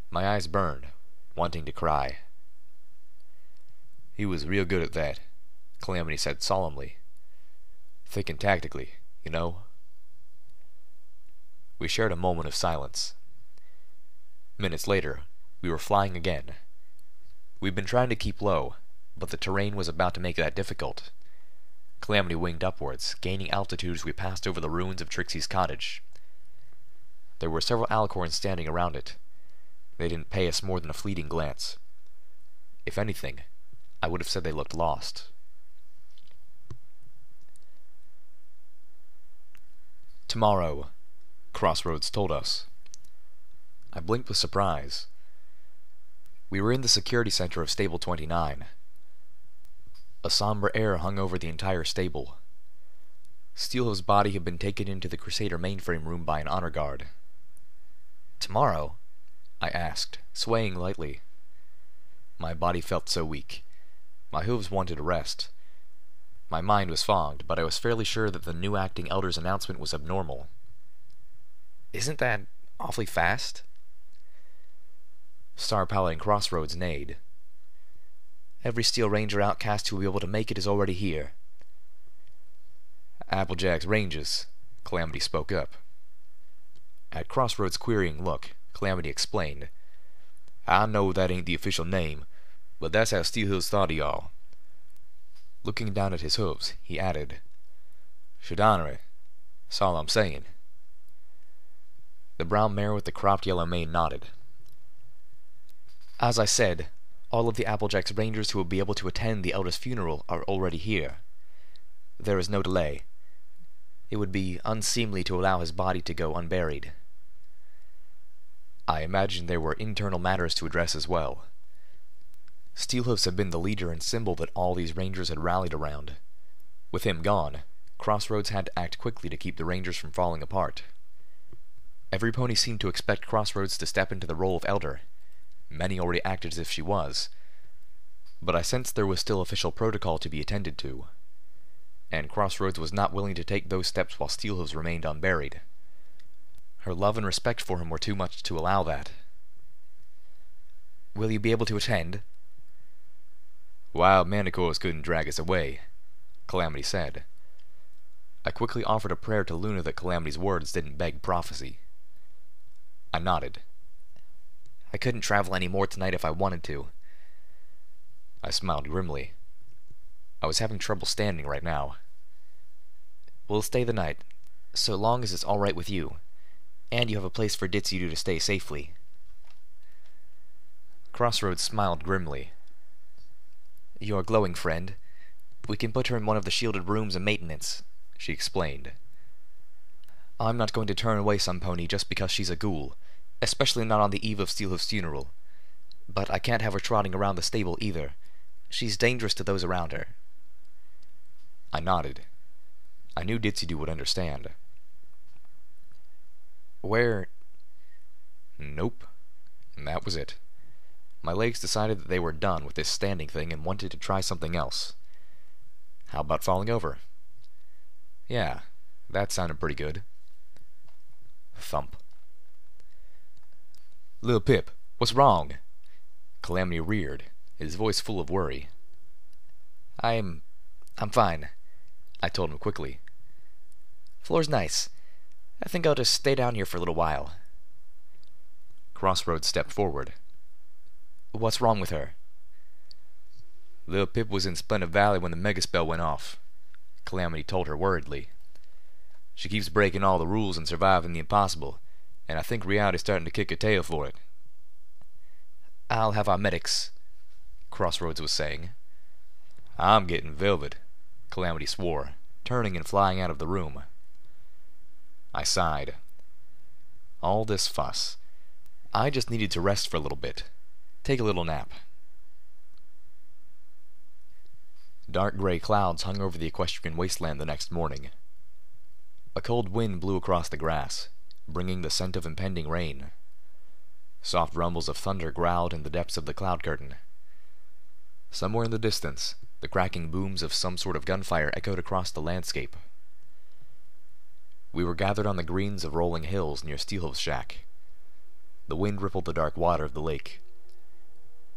My eyes burned, wanting to cry. "He was real good at that," Calamity said solemnly. "Thinking tactically, you know." We shared a moment of silence. Minutes later, we were flying again. We'd been trying to keep low, but the terrain was about to make that difficult. Calamity winged upwards, gaining altitude as we passed over the ruins of Trixie's cottage. There were several alicorns standing around it. They didn't pay us more than a fleeting glance. If anything, I would have said they looked lost. "Tomorrow," Crossroads told us. I blinked with surprise. We were in the security center of Stable 29. A somber air hung over the entire stable. Steelhoof's body had been taken into the Crusader mainframe room by an honor guard. "Tomorrow?" I asked, swaying lightly. My body felt so weak. My hooves wanted a rest. My mind was fogged, but I was fairly sure that the new acting elder's announcement was abnormal. "Isn't that awfully fast?" Star Palette and Crossroads neighed. "Every Steel Ranger outcast who will be able to make it is already here." "Applejack's Rangers," Calamity spoke up. At Crossroads' querying look, Calamity explained. "I know that ain't the official name, but that's how Steelhooves thought of y'all." Looking down at his hooves, he added, "Should honor it. That's all I'm saying." The brown mare with the cropped yellow mane nodded. "As I said, all of the Applejack's Rangers who will be able to attend the elder's funeral are already here. There is no delay. It would be unseemly to allow his body to go unburied." I imagined there were internal matters to address as well. Steelhooves had been the leader and symbol that all these rangers had rallied around. With him gone, Crossroads had to act quickly to keep the rangers from falling apart. Every pony seemed to expect Crossroads to step into the role of elder. Many already acted as if she was. But I sensed there was still official protocol to be attended to. And Crossroads was not willing to take those steps while Steelhooves remained unburied. Her love and respect for him were too much to allow that. Will you be able to attend? Wild manticores couldn't drag us away, Calamity said. I quickly offered a prayer to Luna that Calamity's words didn't beg prophecy. I nodded. I couldn't travel any more tonight if I wanted to. I smiled grimly. I was having trouble standing right now. We'll stay the night, so long as it's all right with you, and you have a place for Ditzy to stay safely. Crossroads smiled grimly. Your glowing friend. We can put her in one of the shielded rooms of maintenance, she explained. I'm not going to turn away some pony just because she's a ghoul, especially not on the eve of Steelhoof's funeral. But I can't have her trotting around the stable either. She's dangerous to those around her. I nodded. I knew Ditzy would understand. Where? Nope. And that was it. My legs decided that they were done with this standing thing and wanted to try something else. How about falling over? Yeah, that sounded pretty good. Thump. Lil Pip, what's wrong? Calamity reared, his voice full of worry. I'm fine, I told him quickly. Floor's nice. I think I'll just stay down here for a little while. Crossroads stepped forward. What's wrong with her? Lil Pip was in Splendid Valley when the megaspell went off, Calamity told her worriedly. She keeps breaking all the rules and surviving the impossible, and I think reality's starting to kick her tail for it. I'll have our medics, Crossroads was saying. I'm getting velvet, Calamity swore, turning and flying out of the room. I sighed. All this fuss. I just needed to rest for a little bit. Take a little nap. Dark gray clouds hung over the equestrian wasteland the next morning. A cold wind blew across the grass, bringing the scent of impending rain. Soft rumbles of thunder growled in the depths of the cloud curtain. Somewhere in the distance, the cracking booms of some sort of gunfire echoed across the landscape. We were gathered on the greens of rolling hills near Steelhoof's shack. The wind rippled the dark water of the lake.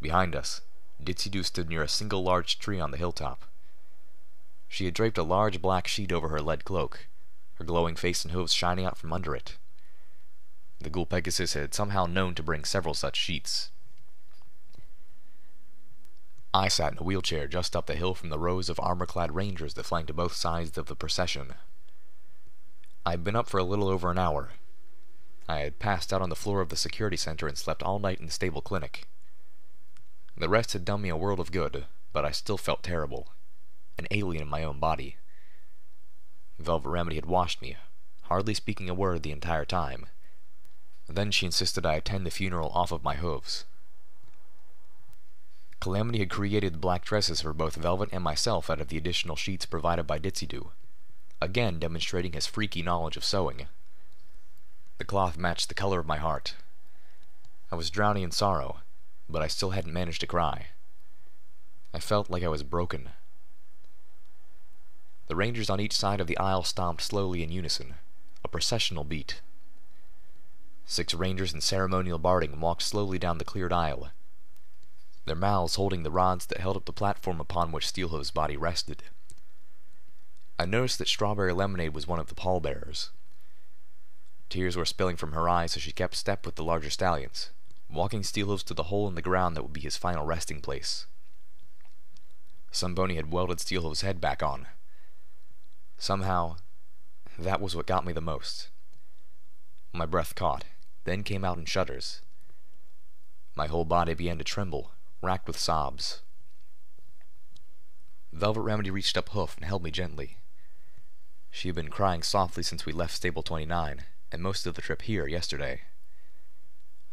Behind us, Ditzy stood near a single large tree on the hilltop. She had draped a large black sheet over her lead cloak, her glowing face and hooves shining out from under it. The ghoul Pegasus had somehow known to bring several such sheets. I sat in a wheelchair just up the hill from the rows of armor-clad rangers that flanked both sides of the procession. I had been up for a little over an hour. I had passed out on the floor of the security center and slept all night in the stable clinic. The rest had done me a world of good, but I still felt terrible, an alien in my own body. Velvet Remedy had washed me, hardly speaking a word the entire time. Then she insisted I attend the funeral off of my hooves. Calamity had created the black dresses for both Velvet and myself out of the additional sheets provided by Ditzy, again demonstrating his freaky knowledge of sewing. The cloth matched the color of my heart. I was drowning in sorrow, but I still hadn't managed to cry. I felt like I was broken. The rangers on each side of the aisle stomped slowly in unison, a processional beat. 6 rangers in ceremonial barding walked slowly down the cleared aisle, their mouths holding the rods that held up the platform upon which Steelhoof's body rested. I noticed that Strawberry Lemonade was one of the pallbearers. Tears were spilling from her eyes as she kept step with the larger stallions, walking Steelhoof's to the hole in the ground that would be his final resting place. Some pony had welded Steelhoof's head back on. Somehow, that was what got me the most. My breath caught, then came out in shudders. My whole body began to tremble, racked with sobs. Velvet Remedy reached up Hoof and held me gently. She had been crying softly since we left Stable 29, and most of the trip here yesterday.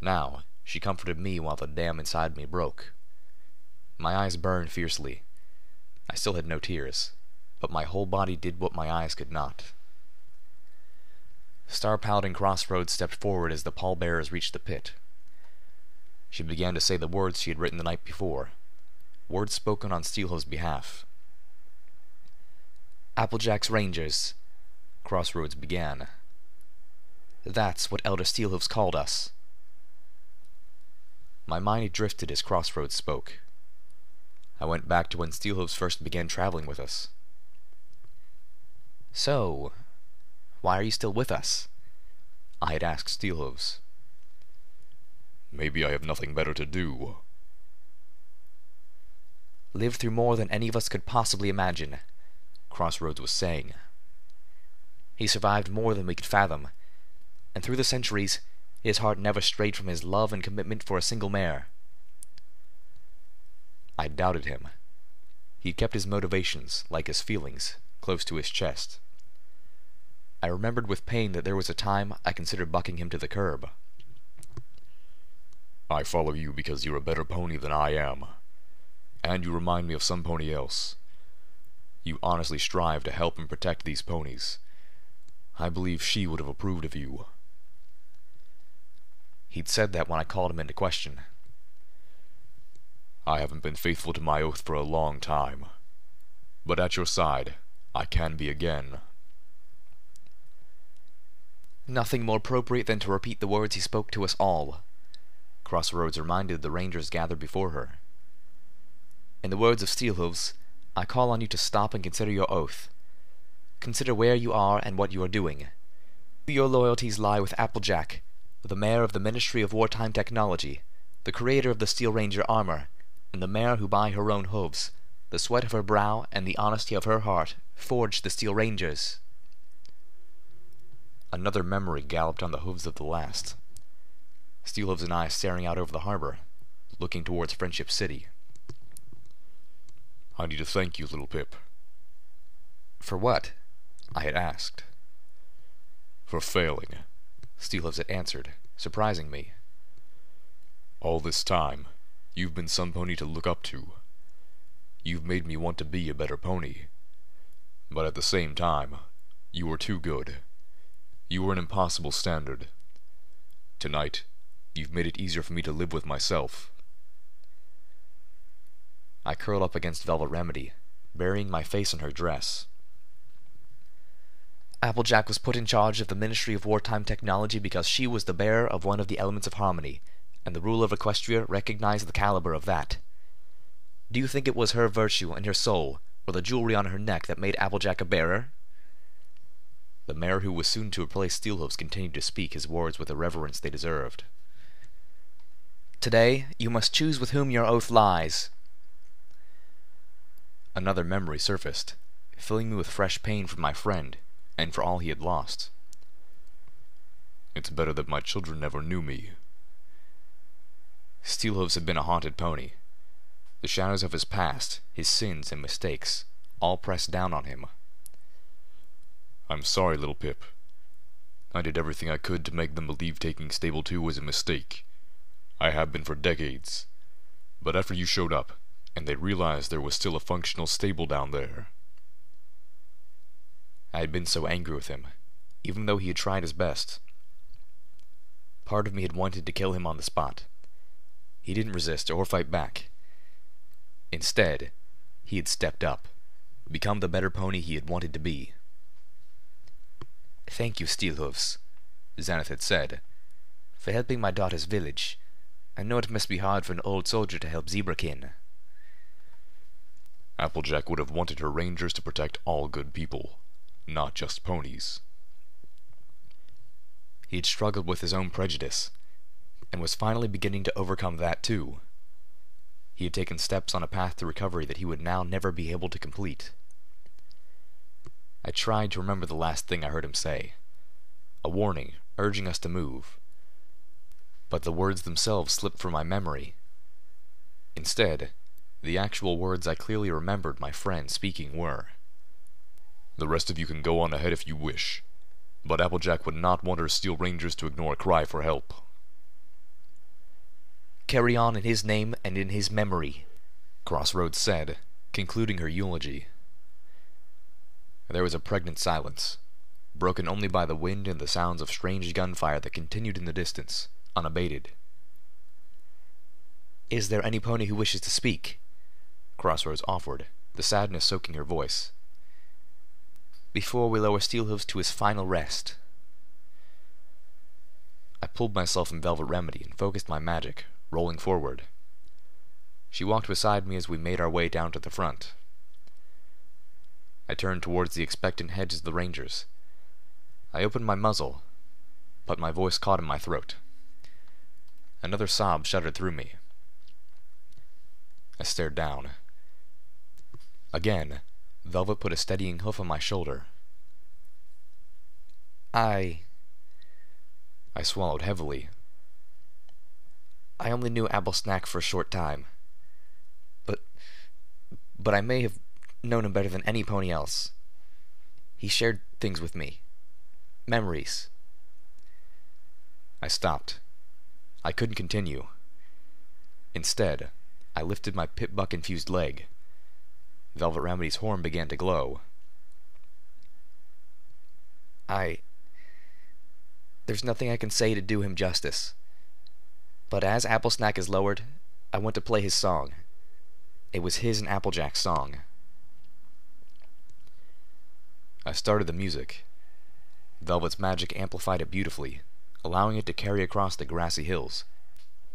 Now, she comforted me while the dam inside me broke. My eyes burned fiercely. I still had no tears, but my whole body did what my eyes could not. Star-Paladin Crossroads stepped forward as the pallbearers reached the pit. She began to say the words she had written the night before, words spoken on Steelhooves' behalf. Applejack's Rangers, Crossroads began. That's what Elder Steelhooves called us. My mind drifted as Crossroads spoke. I went back to when Steelhooves first began traveling with us. So, why are you still with us? I had asked Steelhooves. Maybe I have nothing better to do. Lived through more than any of us could possibly imagine, Crossroads was saying. He survived more than we could fathom, and through the centuries, his heart never strayed from his love and commitment for a single mare. I doubted him. He kept his motivations, like his feelings, close to his chest. I remembered with pain that there was a time I considered bucking him to the curb. I follow you because you're a better pony than I am, and you remind me of some pony else. You honestly strive to help and protect these ponies. I believe she would have approved of you. He'd said that when I called him into question. I haven't been faithful to my oath for a long time, but at your side, I can be again. Nothing more appropriate than to repeat the words he spoke to us all, Crossroads reminded the rangers gathered before her. In the words of Steelhooves, I call on you to stop and consider your oath. Consider where you are and what you are doing. Your loyalties lie with Applejack, the mare of the Ministry of Wartime Technology, the creator of the Steel Ranger armor, and the mare who by her own hooves, the sweat of her brow and the honesty of her heart, forged the Steel Rangers. Another memory galloped on the hooves of the last. Steelhooves and I staring out over the harbor, looking towards Friendship City. I need to thank you, little Pip. For what? I had asked. For failing, Steelhooves had answered, surprising me. All this time, you've been some pony to look up to. You've made me want to be a better pony. But at the same time, you were too good. You were an impossible standard. Tonight, you've made it easier for me to live with myself. I curled up against Velvet Remedy, burying my face in her dress. Applejack was put in charge of the Ministry of Wartime Technology because she was the bearer of one of the elements of harmony, and the ruler of Equestria recognized the caliber of that. Do you think it was her virtue and her soul, or the jewelry on her neck that made Applejack a bearer? The mayor who was soon to replace Steelhooves continued to speak his words with the reverence they deserved. Today, you must choose with whom your oath lies. Another memory surfaced, filling me with fresh pain for my friend, and for all he had lost. It's better that my children never knew me. Steelhooves had been a haunted pony. The shadows of his past, his sins and mistakes, all pressed down on him. I'm sorry, little Pip. I did everything I could to make them believe taking Stable 2 was a mistake. I have been for decades. But after you showed up, and they realized there was still a functional stable down there. I had been so angry with him, even though he had tried his best. Part of me had wanted to kill him on the spot. He didn't resist or fight back. Instead, he had stepped up, become the better pony he had wanted to be. Thank you, Steelhooves, Xanath had said, for helping my daughter's village. I know it must be hard for an old soldier to help Zebrakin. Applejack would have wanted her rangers to protect all good people, not just ponies. He had struggled with his own prejudice, and was finally beginning to overcome that too. He had taken steps on a path to recovery that he would now never be able to complete. I tried to remember the last thing I heard him say, a warning urging us to move. But the words themselves slipped from my memory. Instead, the actual words I clearly remembered my friend speaking were, "The rest of you can go on ahead if you wish, but Applejack would not want her Steel Rangers to ignore a cry for help." carry on in his name and in his memory," Crossroads said, concluding her eulogy. There was a pregnant silence, broken only by the wind and the sounds of strange gunfire that continued in the distance, unabated. "Is there any pony who wishes to speak?" Crossroads offered, the sadness soaking her voice. "Before we lower Steelhooves to his final rest." I pulled myself from Velvet Remedy and focused my magic, rolling forward. She walked beside me as we made our way down to the front. I turned towards the expectant heads of the rangers. I opened my muzzle, but my voice caught in my throat. Another sob shuddered through me. I stared down. Again, Velvet put a steadying hoof on my shoulder. I swallowed heavily. I only knew Apple Snack for a short time. But I may have known him better than any pony else. He shared things with me. Memories. I stopped. I couldn't continue. Instead, I lifted my pip-buck-infused leg. Velvet Remedy's horn began to glow. There's nothing I can say to do him justice. But as Apple Snack is lowered, I want to play his song. It was his and Applejack's song. I started the music. Velvet's magic amplified it beautifully, allowing it to carry across the grassy hills,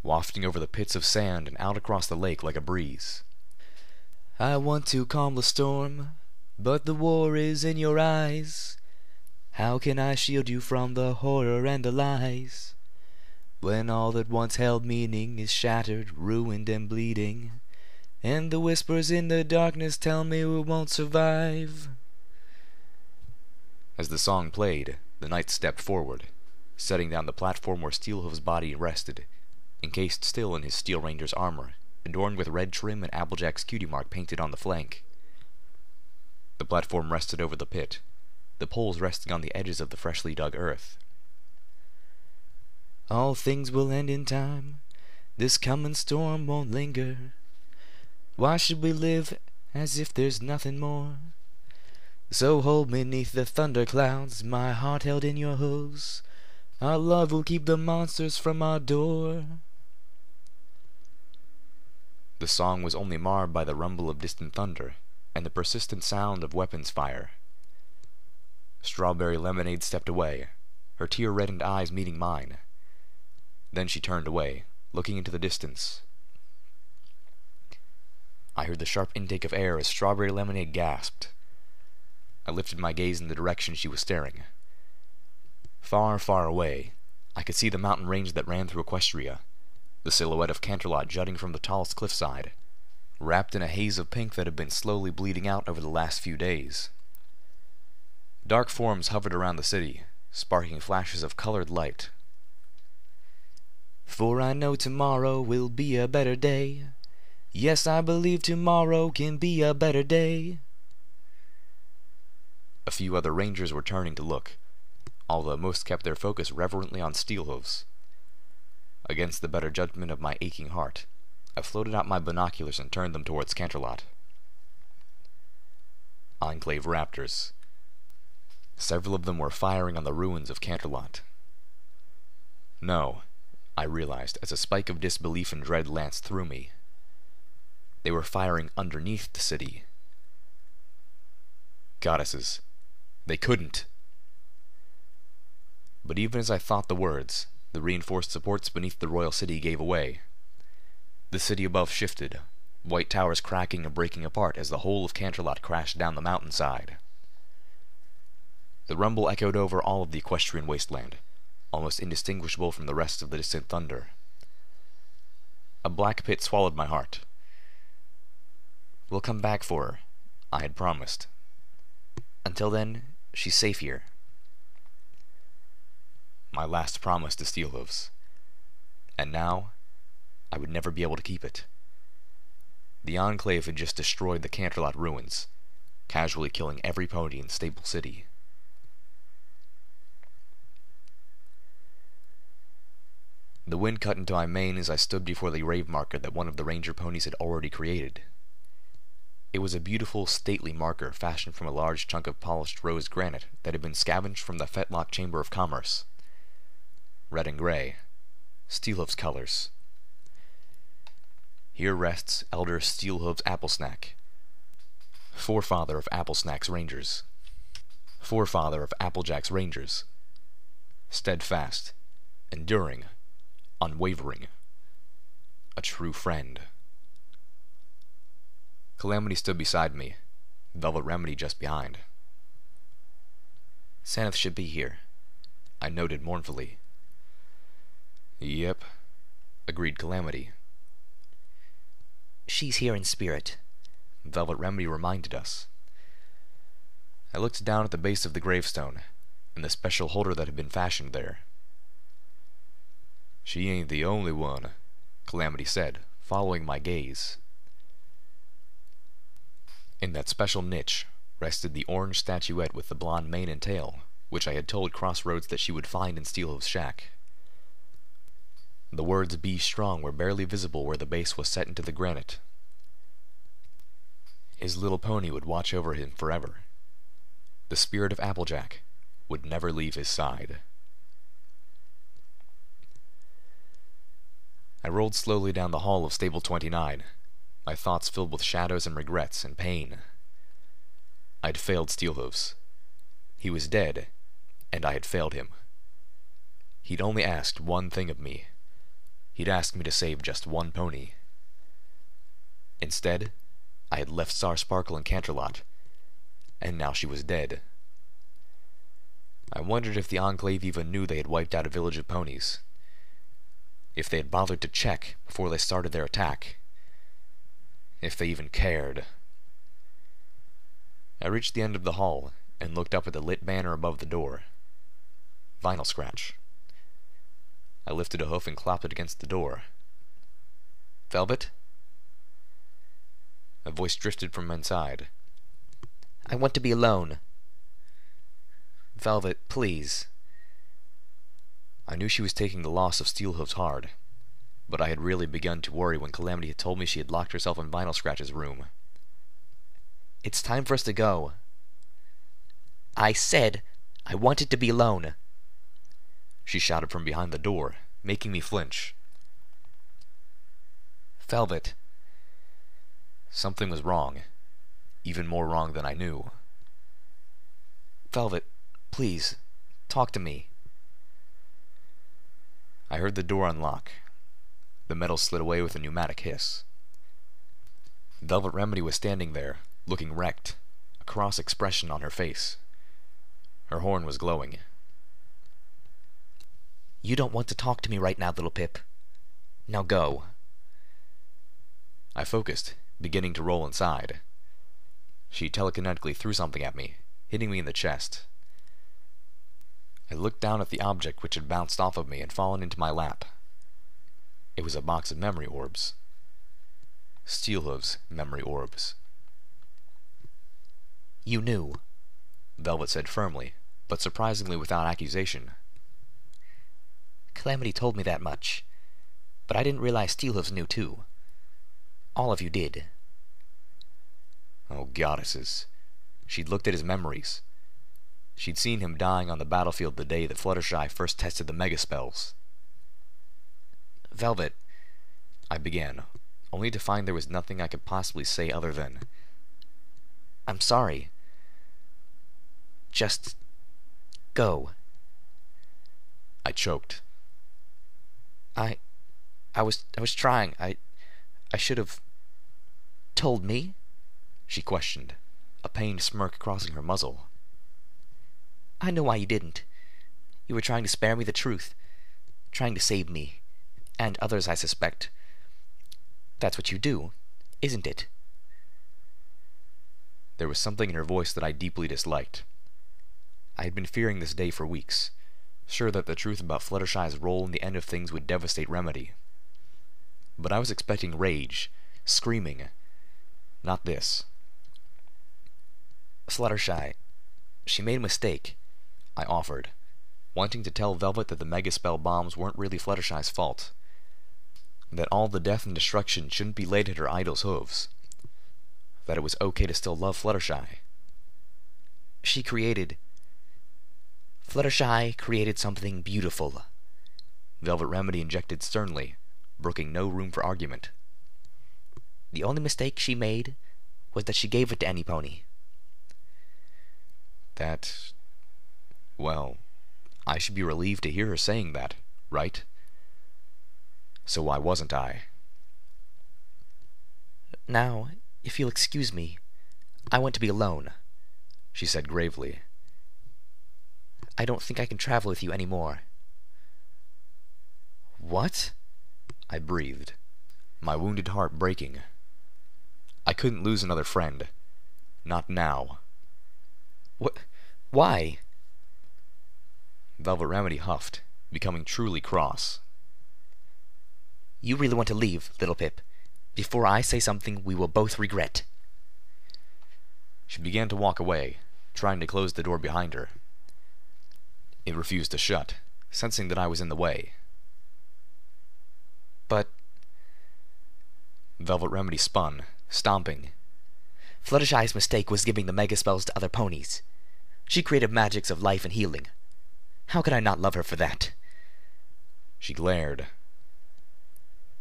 wafting over the pits of sand and out across the lake like a breeze. I want to calm the storm, but the war is in your eyes. How can I shield you from the horror and the lies? When all that once held meaning is shattered, ruined and bleeding, and the whispers in the darkness tell me we won't survive. As the song played, the knight stepped forward, setting down the platform where Steelhoof's body rested, encased still in his Steel Ranger's armor, adorned with red trim and Applejack's cutie mark painted on the flank. The platform rested over the pit, the poles resting on the edges of the freshly dug earth. All things will end in time. This coming storm won't linger. Why should we live as if there's nothing more? So hold me 'neath the thunderclouds, my heart held in your hooves. Our love will keep the monsters from our door. The song was only marred by the rumble of distant thunder and the persistent sound of weapons fire. Strawberry Lemonade stepped away, her tear-reddened eyes meeting mine. Then she turned away, looking into the distance. I heard the sharp intake of air as Strawberry Lemonade gasped. I lifted my gaze in the direction she was staring. Far, far away, I could see the mountain range that ran through Equestria, the silhouette of Canterlot jutting from the tallest cliffside, wrapped in a haze of pink that had been slowly bleeding out over the last few days. Dark forms hovered around the city, sparking flashes of colored light. For I know tomorrow will be a better day. Yes, I believe tomorrow can be a better day. A few other rangers were turning to look, although most kept their focus reverently on Steelhooves. Against the better judgment of my aching heart, I floated out my binoculars and turned them towards Canterlot. Enclave raptors. Several of them were firing on the ruins of Canterlot. No, I realized as a spike of disbelief and dread lanced through me. They were firing underneath the city. Goddesses. They couldn't. But even as I thought the words, the reinforced supports beneath the royal city gave away. The city above shifted, white towers cracking and breaking apart as the whole of Canterlot crashed down the mountainside. The rumble echoed over all of the equestrian wasteland, almost indistinguishable from the rest of the distant thunder. A black pit swallowed my heart. We'll come back for her, I had promised. Until then, she's safe here. My last promise to Steelhooves. And now, I would never be able to keep it. The Enclave had just destroyed the Canterlot ruins, casually killing every pony in Staple City. The wind cut into my mane as I stood before the grave marker that one of the ranger ponies had already created. It was a beautiful, stately marker fashioned from a large chunk of polished rose granite that had been scavenged from the Fetlock Chamber of Commerce. Red and gray. Steelhoof's colors. Here rests Elder Steelhoof's Applesnack, forefather of Applesnack's Rangers, forefather of Applejack's Rangers, steadfast, enduring, unwavering, a true friend. Calamity stood beside me, Velvet Remedy just behind. Saneth should be here, I noted mournfully. Yep, agreed Calamity. She's here in spirit, Velvet Remedy reminded us. I looked down at the base of the gravestone, and the special holder that had been fashioned there. She ain't the only one, Calamity said, following my gaze. In that special niche rested the orange statuette with the blonde mane and tail, which I had told Crossroads that she would find in Steelhoof's shack. The words "Be Strong" were barely visible where the base was set into the granite. His little pony would watch over him forever. The spirit of Applejack would never leave his side. I rolled slowly down the hall of Stable 29, my thoughts filled with shadows and regrets and pain. I'd failed Steelhoofs. He was dead, and I had failed him. He'd only asked one thing of me. He'd asked me to save just one pony. Instead, I had left Star Sparkle and Canterlot, and now she was dead. I wondered if the Enclave even knew they had wiped out a village of ponies. If they had bothered to check before they started their attack. If they even cared. I reached the end of the hall and looked up at the lit banner above the door. Vinyl scratch. I lifted a hoof and clapped it against the door. Velvet? A voice drifted from inside. I want to be alone. Velvet, please. I knew she was taking the loss of Steelhoofs hard, but I had really begun to worry when Calamity had told me she had locked herself in Vinyl Scratch's room. It's time for us to go. I said I wanted to be alone. She shouted from behind the door, making me flinch. Velvet. Something was wrong. Even more wrong than I knew. Velvet, please, talk to me. I heard the door unlock. The metal slid away with a pneumatic hiss. Velvet Remedy was standing there, looking wrecked, a cross expression on her face. Her horn was glowing. You don't want to talk to me right now, little Pip. Now go. I focused, beginning to roll inside. She telekinetically threw something at me, hitting me in the chest. I looked down at the object which had bounced off of me and fallen into my lap. It was a box of memory orbs. Steelhoof's memory orbs. You knew, Velvet said firmly, but surprisingly without accusation. Calamity told me that much, but I didn't realize Steelhoofs knew too. All of you did. Oh, goddesses. She'd looked at his memories. She'd seen him dying on the battlefield the day that Fluttershy first tested the mega spells. Velvet, I began, only to find there was nothing I could possibly say other than, I'm sorry. Just go. I choked. I was trying. I should have told me? She questioned, a pained smirk crossing her muzzle. I know why you didn't. You were trying to spare me the truth. Trying to save me. And others, I suspect. That's what you do, isn't it? There was something in her voice that I deeply disliked. I had been fearing this day for weeks, sure that the truth about Fluttershy's role in the end of things would devastate Remedy. But I was expecting rage, screaming. Not this. Fluttershy, she made a mistake, I offered. wanting to tell Velvet that the megaspell bombs weren't really Fluttershy's fault. That all the death and destruction shouldn't be laid at her idol's hooves. That it was okay to still love Fluttershy. Fluttershy created something beautiful. Velvet Remedy injected sternly, brooking no room for argument. The only mistake she made was that she gave it to any pony. Well, I should be relieved to hear her saying that, right? So why wasn't I? Now, if you'll excuse me, I want to be alone, she said gravely. I don't think I can travel with you any more. What? I breathed, my wounded heart breaking. I couldn't lose another friend. Not now. Why? Velvet Remedy huffed, becoming truly cross. You really want to leave, Little Pip, before I say something we will both regret. She began to walk away, trying to close the door behind her. It refused to shut, sensing that I was in the way. But... Velvet Remedy spun, stomping. Fluttershy's mistake was giving the mega spells to other ponies. She created magics of life and healing. How could I not love her for that? She glared.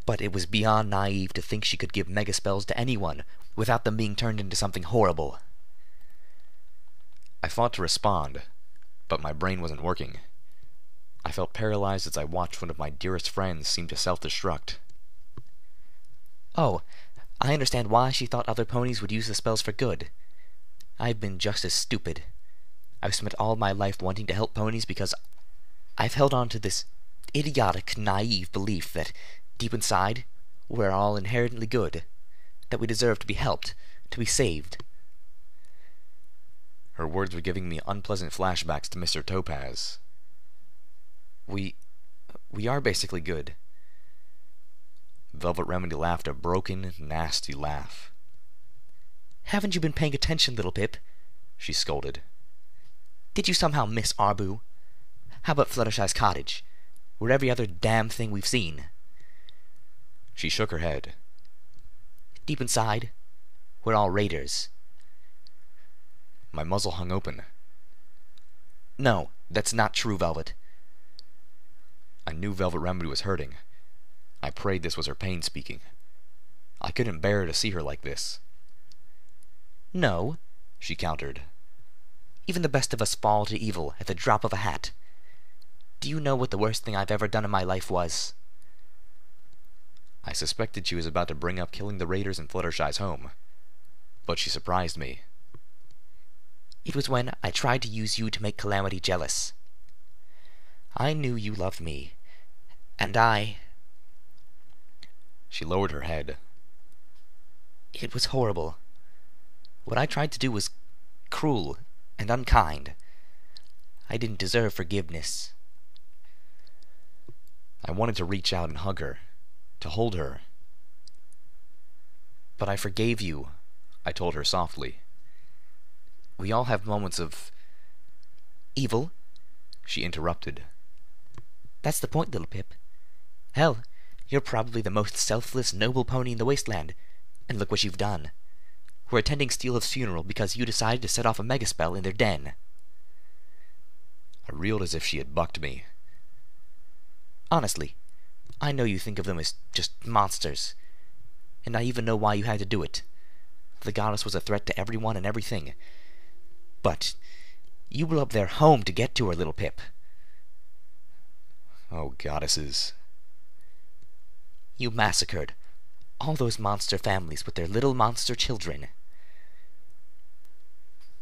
But it was beyond naive to think she could give mega spells to anyone without them being turned into something horrible. I fought to respond, but my brain wasn't working. I felt paralyzed as I watched one of my dearest friends seem to self-destruct. Oh, I understand why she thought other ponies would use the spells for good. I've been just as stupid. I've spent all my life wanting to help ponies because I've held on to this idiotic, naive belief that, deep inside, we're all inherently good, that we deserve to be helped, to be saved. Her words were giving me unpleasant flashbacks to Mr. Topaz. We are basically good. Velvet Remedy laughed a broken, nasty laugh. Haven't you been paying attention, Little Pip? She scolded. Did you somehow miss Arbu? How about Fluttershy's cottage? Or every other damn thing we've seen? She shook her head. Deep inside, we're all raiders. My muzzle hung open. No, that's not true, Velvet. I knew Velvet Remedy was hurting. I prayed this was her pain speaking. I couldn't bear to see her like this. No, she countered. Even the best of us fall to evil at the drop of a hat. Do you know what the worst thing I've ever done in my life was? I suspected she was about to bring up killing the raiders in Fluttershy's home, but she surprised me. It was when I tried to use you to make Calamity jealous. I knew you loved me, and She lowered her head. It was horrible. What I tried to do was cruel and unkind. I didn't deserve forgiveness. I wanted to reach out and hug her, to hold her. But I forgave you, I told her softly. We all have moments of evil, she interrupted. That's the point, Little Pip. Hell, you're probably the most selfless, noble pony in the wasteland, and look what you've done. We're attending Steelhoof's funeral because you decided to set off a megaspell in their den. I reeled as if she had bucked me. Honestly, I know you think of them as just monsters, and I even know why you had to do it. The goddess was a threat to everyone and everything. But you blew up their home to get to her, Little Pip. Oh, goddesses. You massacred all those monster families with their little monster children.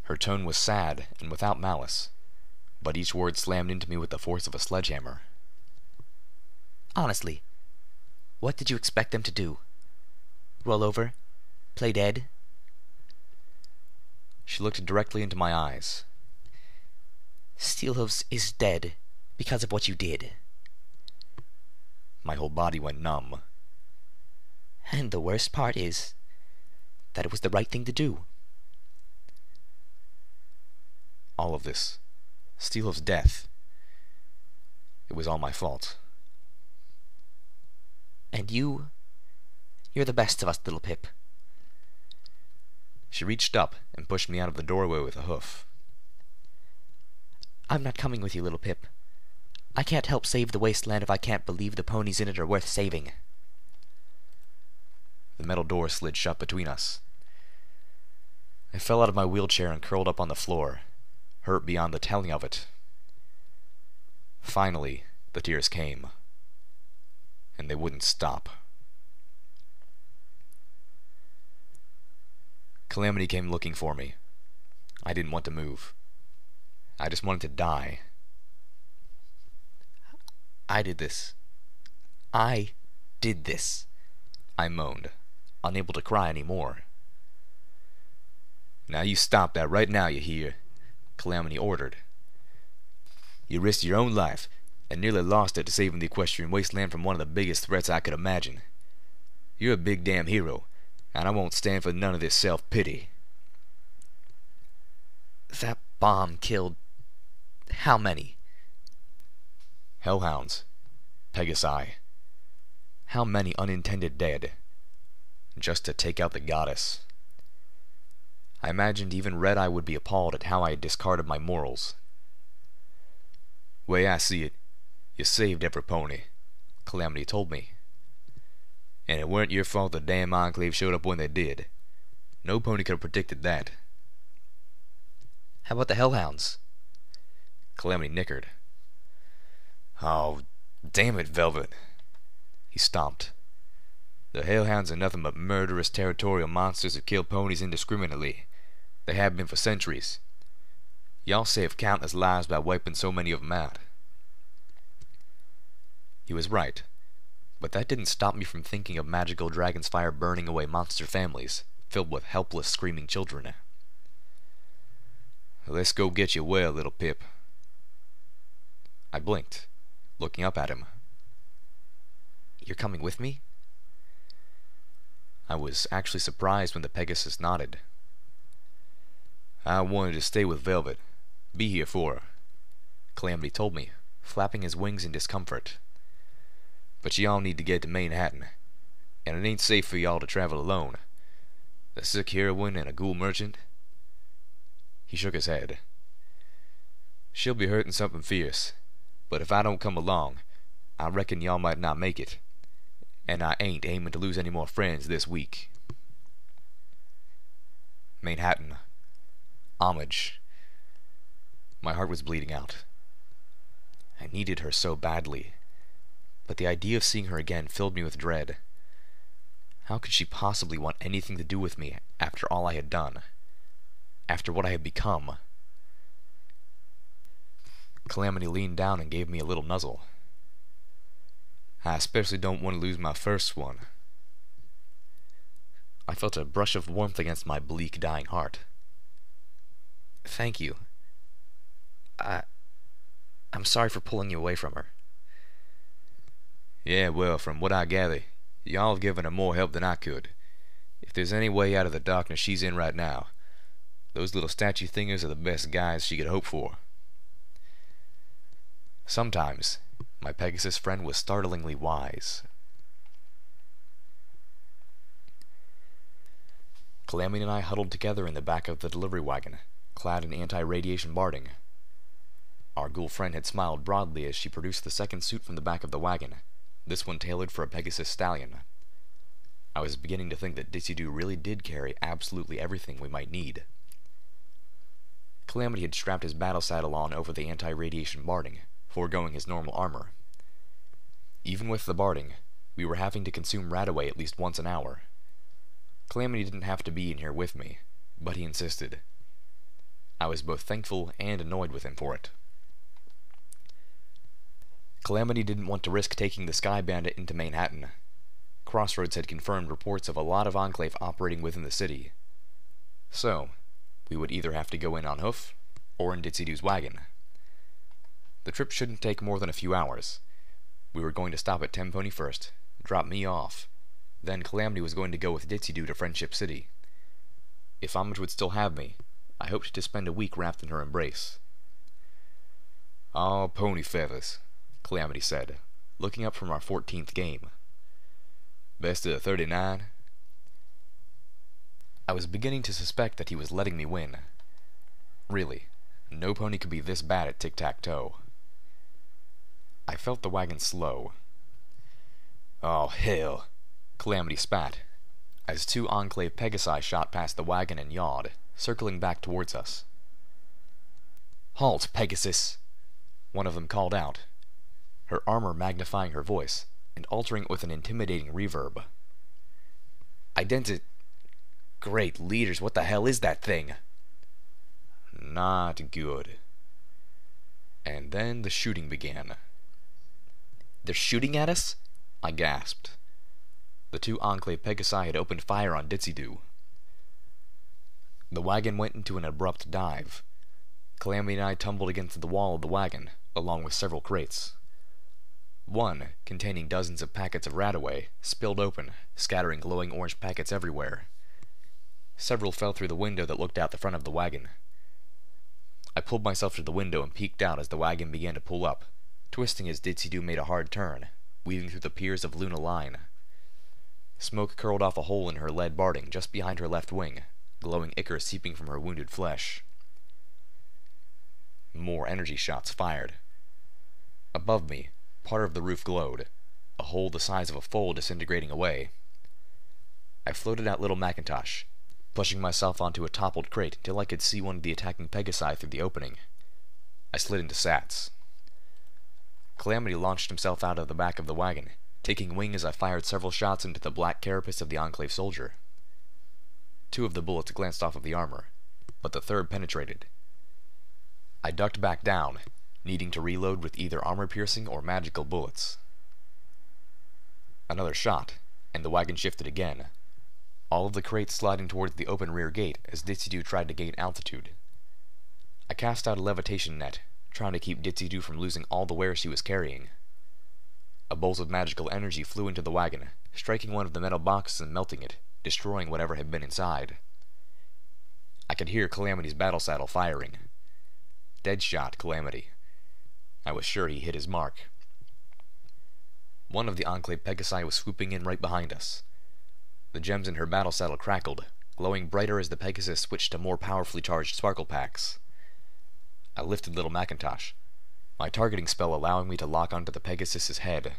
Her tone was sad and without malice, but each word slammed into me with the force of a sledgehammer. Honestly, what did you expect them to do? Roll over? Play dead? She looked directly into my eyes. Steelhoofs is dead because of what you did. My whole body went numb. And the worst part is that it was the right thing to do. All of this, Steelhoof's death, It was all my fault. And you're the best of us, little Pip. She reached up and pushed me out of the doorway with a hoof. I'm not coming with you, little Pip. I can't help save the wasteland if I can't believe the ponies in it are worth saving. The metal door slid shut between us. I fell out of my wheelchair and curled up on the floor, hurt beyond the telling of it. Finally, the tears came, and they wouldn't stop. Calamity came looking for me. I didn't want to move. I just wanted to die. I did this. I did this. I moaned, unable to cry anymore. Now you stop that right now, you hear? Calamity ordered. You risked your own life and nearly lost it to saving the Equestrian wasteland from one of the biggest threats I could imagine. You're a big damn hero, and I won't stand for none of this self-pity. That bomb killed... how many? Hellhounds. Pegasi. How many unintended dead? Just to take out the goddess. I imagined even Red Eye would be appalled at how I had discarded my morals. Way I see it, you saved every pony, Calamity told me. And it weren't your fault the damn Enclave showed up when they did. No pony could have predicted that. How about the Hellhounds? Calamity nickered. Oh, damn it, Velvet. He stomped. The Hellhounds are nothing but murderous territorial monsters who kill ponies indiscriminately. They have been for centuries. Y'all saved countless lives by wiping so many of them out. He was right, but that didn't stop me from thinking of magical dragon's fire burning away monster families, filled with helpless, screaming children. Let's go get you well, little Pip. I blinked, looking up at him. You're coming with me? I was actually surprised when the Pegasus nodded. I wanted to stay with Velvet, be here for her, Calamity told me, flapping his wings in discomfort. But y'all need to get to Manhattan, and it ain't safe for y'all to travel alone. A sick heroine and a ghoul merchant? He shook his head. She'll be hurting something fierce, but if I don't come along, I reckon y'all might not make it, and I ain't aiming to lose any more friends this week. Manhattan. Homage. My heart was bleeding out. I needed her so badly, but the idea of seeing her again filled me with dread. How could she possibly want anything to do with me after all I had done? After what I had become? Calamity leaned down and gave me a little nuzzle. I especially don't want to lose my first one. I felt a brush of warmth against my bleak, dying heart. Thank you. I'm sorry for pulling you away from her. Yeah, well, from what I gather, y'all have given her more help than I could. If there's any way out of the darkness she's in right now, those little statue thingers are the best guys she could hope for. Sometimes, my Pegasus friend was startlingly wise. Calamity and I huddled together in the back of the delivery wagon, clad in anti-radiation barding. Our ghoul friend had smiled broadly as she produced the second suit from the back of the wagon, this one tailored for a Pegasus stallion. I was beginning to think that Ditsy-Doo really did carry absolutely everything we might need. Calamity had strapped his battle saddle on over the anti-radiation barding, foregoing his normal armor. Even with the barding, we were having to consume Radaway at least once an hour. Calamity didn't have to be in here with me, but he insisted. I was both thankful and annoyed with him for it. Calamity didn't want to risk taking the Sky Bandit into Manhattan. Crossroads had confirmed reports of a lot of Enclave operating within the city. So, we would either have to go in on hoof, or in Ditsy-Doo's wagon. The trip shouldn't take more than a few hours. We were going to stop at Tempony first, drop me off. Then Calamity was going to go with Ditsy-Doo to Friendship City. If Homage would still have me, I hoped to spend a week wrapped in her embrace. "Aw, pony feathers," Calamity said, looking up from our 14th game. Best of 39? I was beginning to suspect that he was letting me win. Really, no pony could be this bad at tic-tac-toe. I felt the wagon slow. Oh, hell, Calamity spat, as 2 Enclave Pegasi shot past the wagon and yawed, circling back towards us. Halt, Pegasus! One of them called out, her armor magnifying her voice and altering it with an intimidating reverb. Great leaders, what the hell is that thing? Not good. And then the shooting began. They're shooting at us? I gasped. The 2 Enclave Pegasi had opened fire on Ditzy-Doo. The wagon went into an abrupt dive. Calamity and I tumbled against the wall of the wagon, along with several crates. One, containing dozens of packets of Radaway, spilled open, scattering glowing orange packets everywhere. Several fell through the window that looked out the front of the wagon. I pulled myself to the window and peeked out as the wagon began to pull up, twisting as Ditzy-Doo made a hard turn, weaving through the piers of Luna Line. Smoke curled off a hole in her lead barding just behind her left wing, glowing ichor seeping from her wounded flesh. More energy shots fired. Above me, part of the roof glowed, a hole the size of a foal disintegrating away. I floated out Little Macintosh, pushing myself onto a toppled crate until I could see one of the attacking Pegasi through the opening. I slid into Sats. Calamity launched himself out of the back of the wagon, taking wing as I fired several shots into the black carapace of the Enclave soldier. 2 of the bullets glanced off of the armor, but the 3rd penetrated. I ducked back down, needing to reload with either armor-piercing or magical bullets. Another shot, and the wagon shifted again, all of the crates sliding towards the open rear gate as Ditzy-Doo tried to gain altitude. I cast out a levitation net, trying to keep Ditzy-Doo from losing all the wares she was carrying. A bolt of magical energy flew into the wagon, striking one of the metal boxes and melting it, destroying whatever had been inside. I could hear Calamity's battle saddle firing. Dead shot, Calamity. I was sure he hit his mark. One of the Enclave Pegasi was swooping in right behind us. The gems in her battle saddle crackled, glowing brighter as the Pegasus switched to more powerfully charged sparkle packs. I lifted Little Macintosh, my targeting spell allowing me to lock onto the Pegasus's head.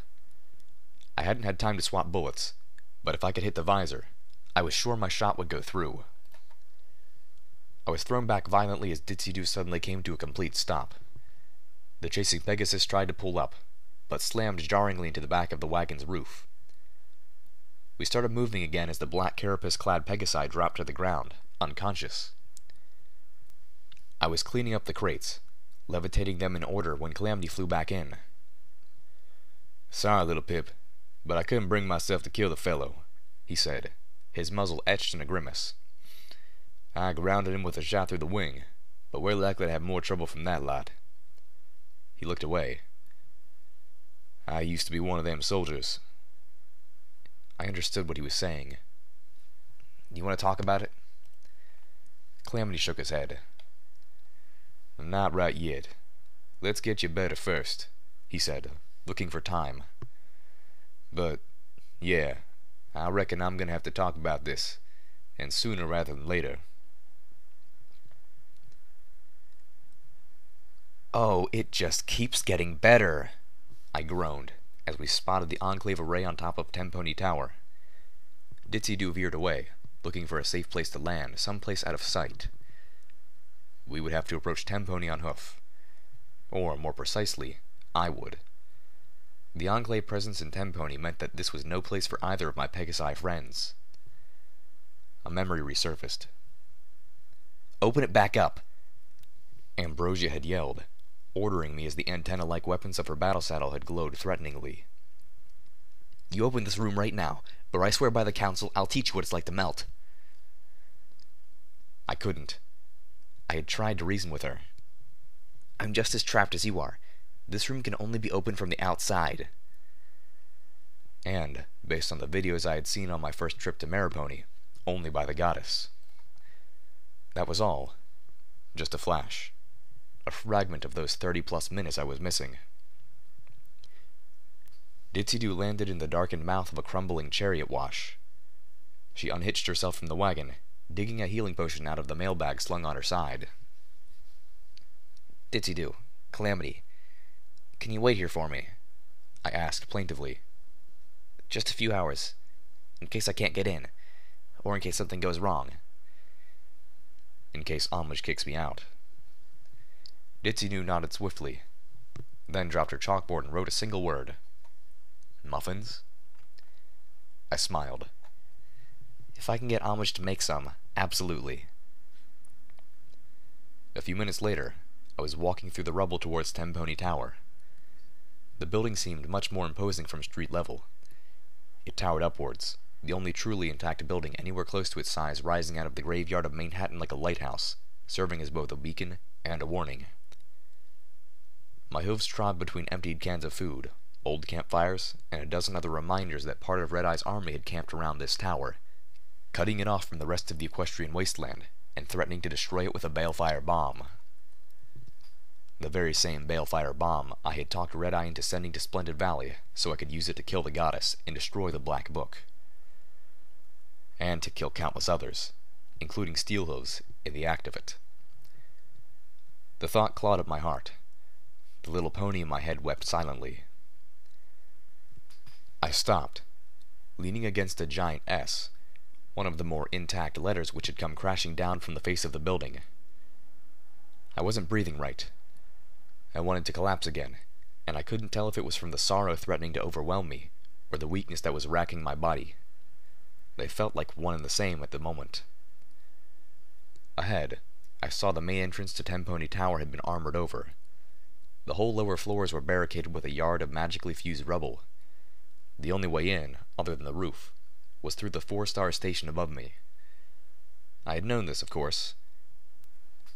I hadn't had time to swap bullets, but if I could hit the visor, I was sure my shot would go through. I was thrown back violently as Ditzy-Doo suddenly came to a complete stop. The chasing Pegasus tried to pull up, but slammed jarringly into the back of the wagon's roof. We started moving again as the black carapace-clad Pegasi dropped to the ground, unconscious. I was cleaning up the crates, levitating them in order when Calamity flew back in. "Sorry, little Pip, but I couldn't bring myself to kill the fellow," he said, his muzzle etched in a grimace. "I grounded him with a shot through the wing, but we're likely to have more trouble from that lot." He looked away. "I used to be one of them soldiers." I understood what he was saying. "You want to talk about it?" Calamity shook his head. "Not right yet. Let's get you better first," he said, looking for time. "But, yeah, I reckon I'm gonna have to talk about this, and sooner rather than later." "Oh, it just keeps getting better," I groaned, as we spotted the Enclave array on top of Tenpony Tower. Ditzy-Doo veered away, looking for a safe place to land, someplace out of sight. We would have to approach Tenpony on hoof. Or, more precisely, I would. The Enclave presence in Tenpony meant that this was no place for either of my Pegasi friends. A memory resurfaced. "Open it back up!" Ambrosia had yelled, ordering me as the antenna-like weapons of her battle saddle had glowed threateningly. "You open this room right now, or I swear by the Council I'll teach you what it's like to melt." I couldn't. I had tried to reason with her. "I'm just as trapped as you are. This room can only be opened from the outside." And, based on the videos I had seen on my first trip to Maripony, only by the goddess. That was all. Just a flash. A fragment of those 30-plus minutes I was missing. Ditzy landed in the darkened mouth of a crumbling chariot wash. She unhitched herself from the wagon, digging a healing potion out of the mailbag slung on her side. Ditzy Calamity, can you wait here for me? I asked plaintively. Just a few hours, in case I can't get in, or in case something goes wrong. In case Homage kicks me out. Ditzy nodded swiftly, then dropped her chalkboard and wrote a single word. Muffins? I smiled. If I can get Homage to make some, absolutely. A few minutes later, I was walking through the rubble towards Tempony Tower. The building seemed much more imposing from street level. It towered upwards, the only truly intact building anywhere close to its size rising out of the graveyard of Manhattan like a lighthouse, serving as both a beacon and a warning. My hooves trod between emptied cans of food, old campfires, and a dozen other reminders that part of Red Eye's army had camped around this tower, cutting it off from the rest of the equestrian wasteland, and threatening to destroy it with a balefire bomb. The very same balefire bomb I had talked Red Eye into sending to Splendid Valley so I could use it to kill the goddess and destroy the Black Book. And to kill countless others, including Steelhooves, in the act of it. The thought clawed at my heart. The little pony in my head wept silently. I stopped, leaning against a giant S, one of the more intact letters which had come crashing down from the face of the building. I wasn't breathing right. I wanted to collapse again, and I couldn't tell if it was from the sorrow threatening to overwhelm me, or the weakness that was racking my body. They felt like one and the same at the moment. Ahead, I saw the main entrance to Tempony Tower had been armored over. The whole lower floors were barricaded with a yard of magically fused rubble. The only way in, other than the roof, was through the 4-star station above me. I had known this, of course,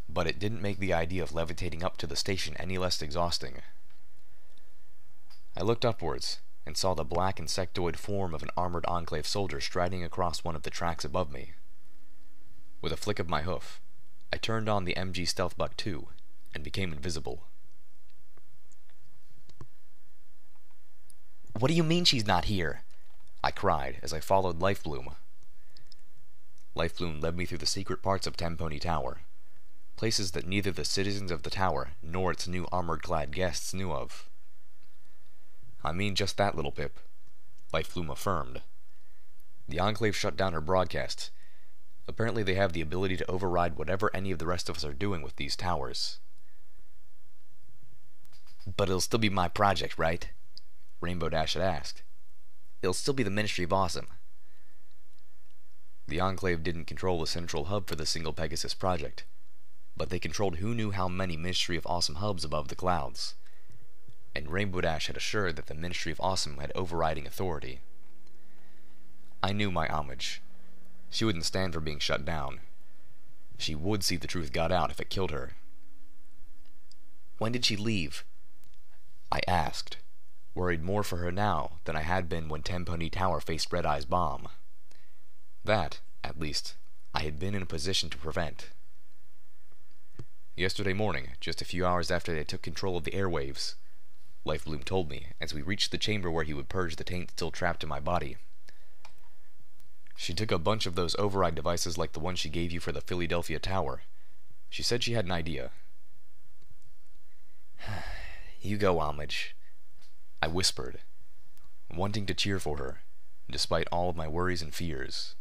but it didn't make the idea of levitating up to the station any less exhausting. I looked upwards, and saw the black insectoid form of an armored Enclave soldier striding across one of the tracks above me. With a flick of my hoof, I turned on the MG Stealth Buck 2, and became invisible. What do you mean she's not here? I cried as I followed Lifebloom. Lifebloom led me through the secret parts of Tempony Tower, places that neither the citizens of the tower nor its new armored-clad guests knew of. I mean just that, little Pip, Lifebloom affirmed. The Enclave shut down her broadcast. Apparently they have the ability to override whatever any of the rest of us are doing with these towers. But it'll still be my project, right? Rainbow Dash had asked. It'll still be the Ministry of Awesome. The Enclave didn't control the central hub for the Single Pegasus project, but they controlled who knew how many Ministry of Awesome hubs above the clouds, and Rainbow Dash had assured that the Ministry of Awesome had overriding authority. I knew my Homage. She wouldn't stand for being shut down. She would see the truth got out if it killed her. When did she leave? I asked, worried more for her now than I had been when Tempony Tower faced Red Eye's bomb. That, at least, I had been in a position to prevent. Yesterday morning, just a few hours after they took control of the airwaves, Lifebloom told me as we reached the chamber where he would purge the taint still trapped in my body. She took a bunch of those override devices like the one she gave you for the Philadelphia Tower. She said she had an idea. You go, Homage, I whispered, wanting to cheer for her, despite all of my worries and fears.